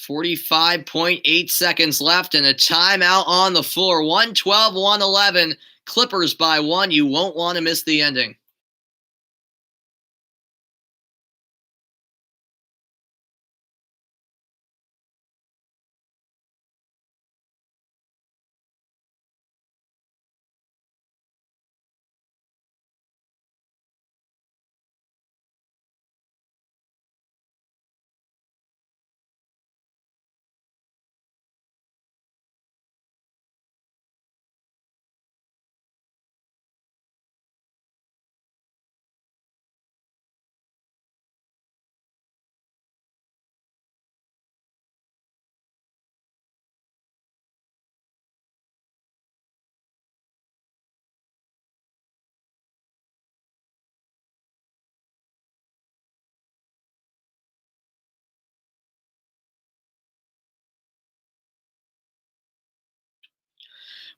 45.8 seconds left and a timeout on the floor. 112-111. Clippers by 1. You won't want to miss the ending.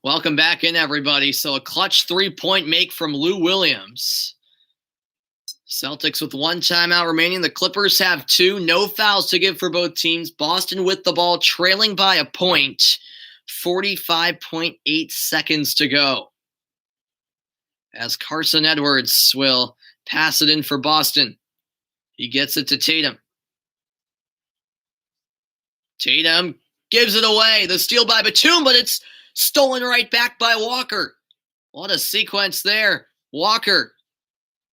Welcome back in, everybody. So a clutch 3-point make from Lou Williams. Celtics with 1 timeout remaining. The Clippers have 2. No fouls to give for both teams. Boston with the ball, trailing by a point. 45.8 seconds to go. As Carson Edwards will pass it in for Boston. He gets it to Tatum. Tatum gives it away. The steal by Batum, but it's stolen right back by Walker. What a sequence there. Walker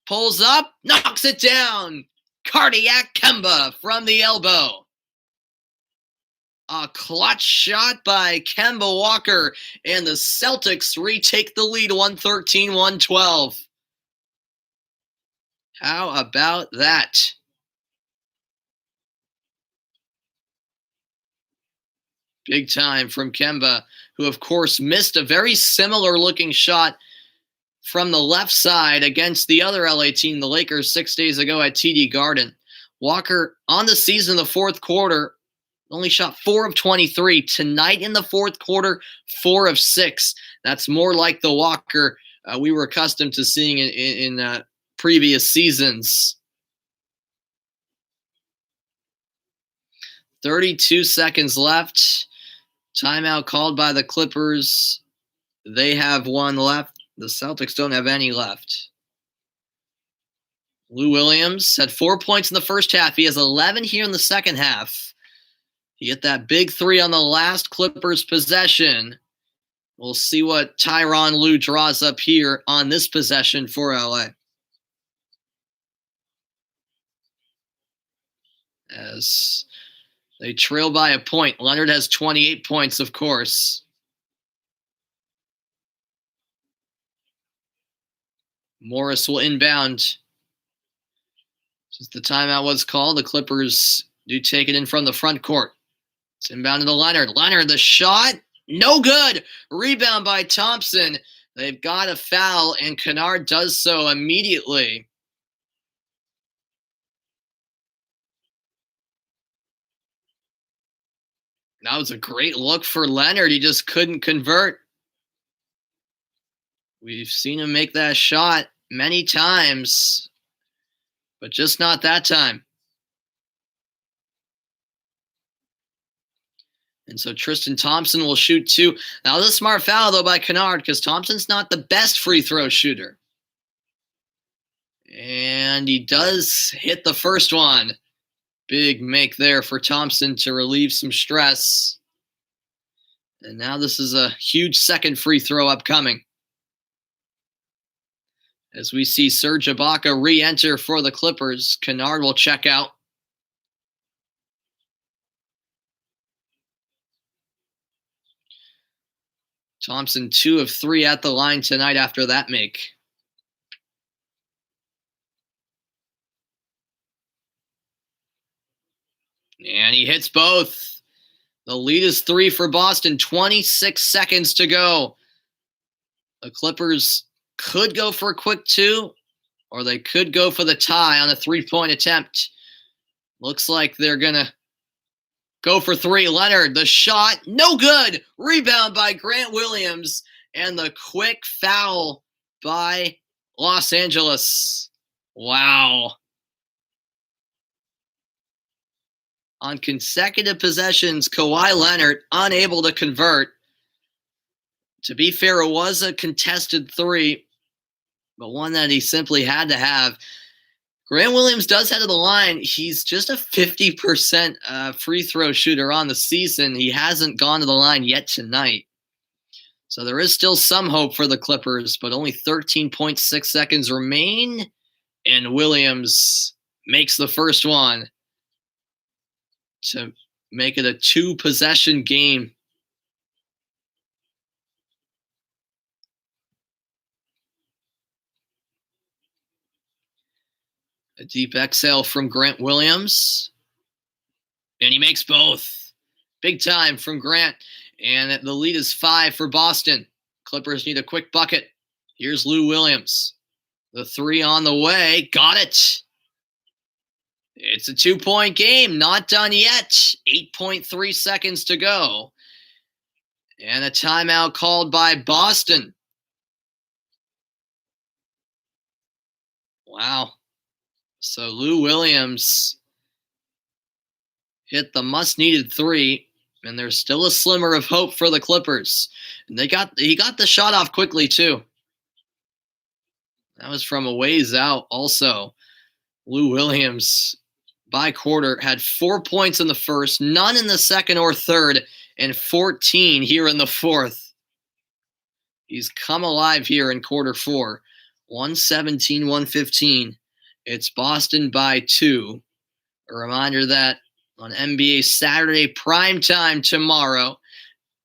pulls up, knocks it down. Cardiac Kemba from the elbow. A clutch shot by Kemba Walker, and the Celtics retake the lead 113-112. How about that? Big time from Kemba, who of course missed a very similar looking shot from the left side against the other LA team, the Lakers, 6 days ago at TD Garden. Walker on the season in the fourth quarter only shot 4 of 23. Tonight in the fourth quarter, 4 of 6. That's more like the Walker we were accustomed to seeing in previous seasons. 32 seconds left. Timeout called by the Clippers. They have one left. The Celtics don't have any left. Lou Williams had 4 points in the first half. He has 11 here in the second half. He hit that big three on the last Clippers possession. We'll see what Tyronn Lue draws up here on this possession for LA. As they trail by a point. Leonard has 28 points, of course. Morris will inbound. Since the timeout was called, the Clippers do take it in from the front court. It's inbounded to Leonard. Leonard, the shot, no good. Rebound by Thompson. They've got a foul, and Kennard does so immediately. That was a great look for Leonard. He just couldn't convert. We've seen him make that shot many times, but just not that time. And so Tristan Thompson will shoot 2. That was a smart foul, though, by Kennard, because Thompson's not the best free throw shooter. And he does hit the first one. Big make there for Thompson to relieve some stress. And now this is a huge second free throw upcoming. As we see Serge Ibaka re-enter for the Clippers, Kennard will check out. Thompson 2 of 3 at the line tonight after that make. And he hits both. The lead is 3 for Boston. 26 seconds to go. The Clippers could go for a quick 2, or they could go for the tie on a 3-point attempt. Looks like they're going to go for 3. Leonard, the shot, no good. Rebound by Grant Williams, and the quick foul by Los Angeles. Wow. On consecutive possessions, Kawhi Leonard unable to convert. To be fair, it was a contested 3, but one that he simply had to have. Grant Williams does head to the line. He's just a 50% free throw shooter on the season. He hasn't gone to the line yet tonight. So there is still some hope for the Clippers, but only 13.6 seconds remain, and Williams makes the first one to make it a 2-possession game. A deep exhale from Grant Williams. And he makes both. Big time from Grant. And the lead is 5 for Boston. Clippers need a quick bucket. Here's Lou Williams. The 3 on the way. Got it. It's a 2-point game. Not done yet. 8.3 seconds to go. And a timeout called by Boston. Wow. So Lou Williams hit the must-needed 3, and there's still a slimmer of hope for the Clippers. And he got the shot off quickly too. That was from a ways out. Also, Lou Williams by quarter, had 4 points in the first, none in the second or third, and 14 here in the fourth. He's come alive here in quarter four. 117-115. It's Boston by 2. A reminder that on NBA Saturday primetime tomorrow,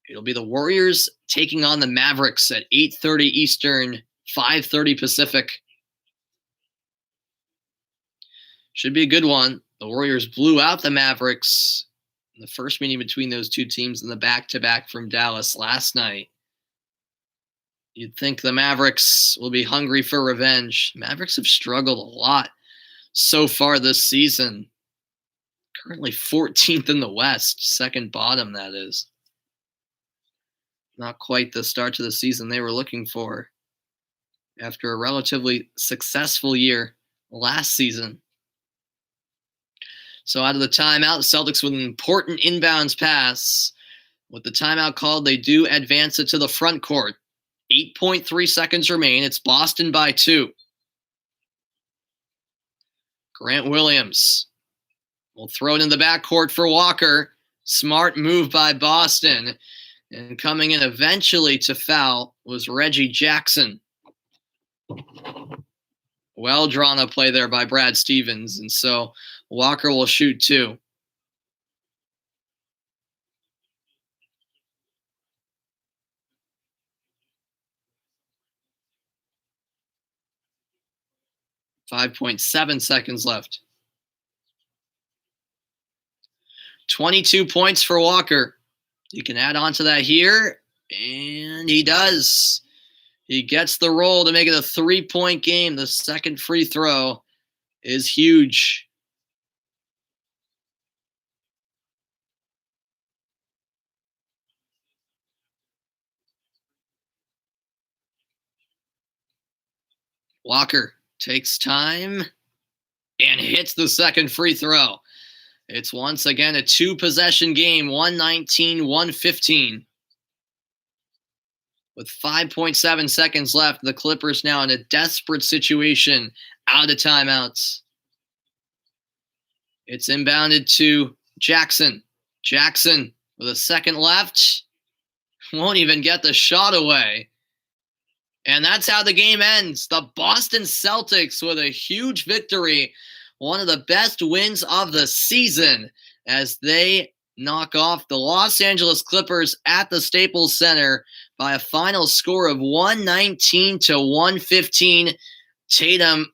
it'll be the Warriors taking on the Mavericks at 8:30 Eastern, 5:30 Pacific. Should be a good one. The Warriors blew out the Mavericks in the first meeting between those two teams in the back-to-back from Dallas last night. You'd think the Mavericks will be hungry for revenge. Mavericks have struggled a lot so far this season. Currently 14th in the West, second bottom, that is. Not quite the start to the season they were looking for after a relatively successful year last season. So out of the timeout, the Celtics with an important inbounds pass. With the timeout called, they do advance it to the front court. 8.3 seconds remain. It's Boston by 2. Grant Williams will throw it in the backcourt for Walker. Smart move by Boston. And coming in eventually to foul was Reggie Jackson. Well drawn up play there by Brad Stevens. And so Walker will shoot 2. .7 seconds left. 22 points for Walker. You can add on to that here, and he does. He gets the roll to make it a 3-point game. The second free throw is huge. Walker takes time and hits the second free throw. It's once again a 2-possession game, 119-115. With 5.7 seconds left, the Clippers now in a desperate situation, out of timeouts. It's inbounded to Jackson. Jackson with a second left. Won't even get the shot away. And that's how the game ends. The Boston Celtics with a huge victory. One of the best wins of the season as they knock off the Los Angeles Clippers at the Staples Center by a final score of 119-115. Tatum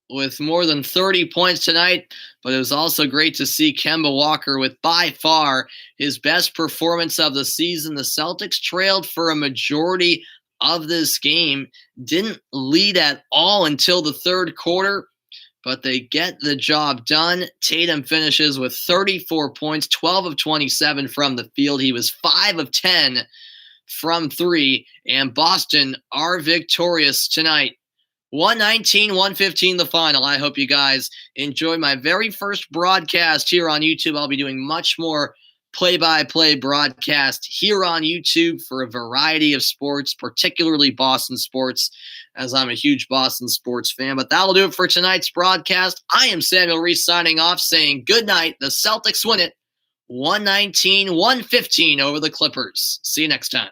with more than 30 points tonight, but it was also great to see Kemba Walker with by far his best performance of the season. The Celtics trailed for a majority of this game, didn't lead at all until the third quarter, but they get the job done. Tatum finishes with 34 points, 12 of 27 from the field. He was 5 of 10 from 3, and Boston are victorious tonight. 119-115 the final. I hope you guys enjoyed my very first broadcast here on YouTube. I'll be doing much more play-by-play broadcast here on YouTube for a variety of sports, particularly Boston sports, as I'm a huge Boston sports fan. But that'll do it for tonight's broadcast. I am Samuel Reese signing off, saying good night. The Celtics win it 119-115 over the Clippers. See you next time.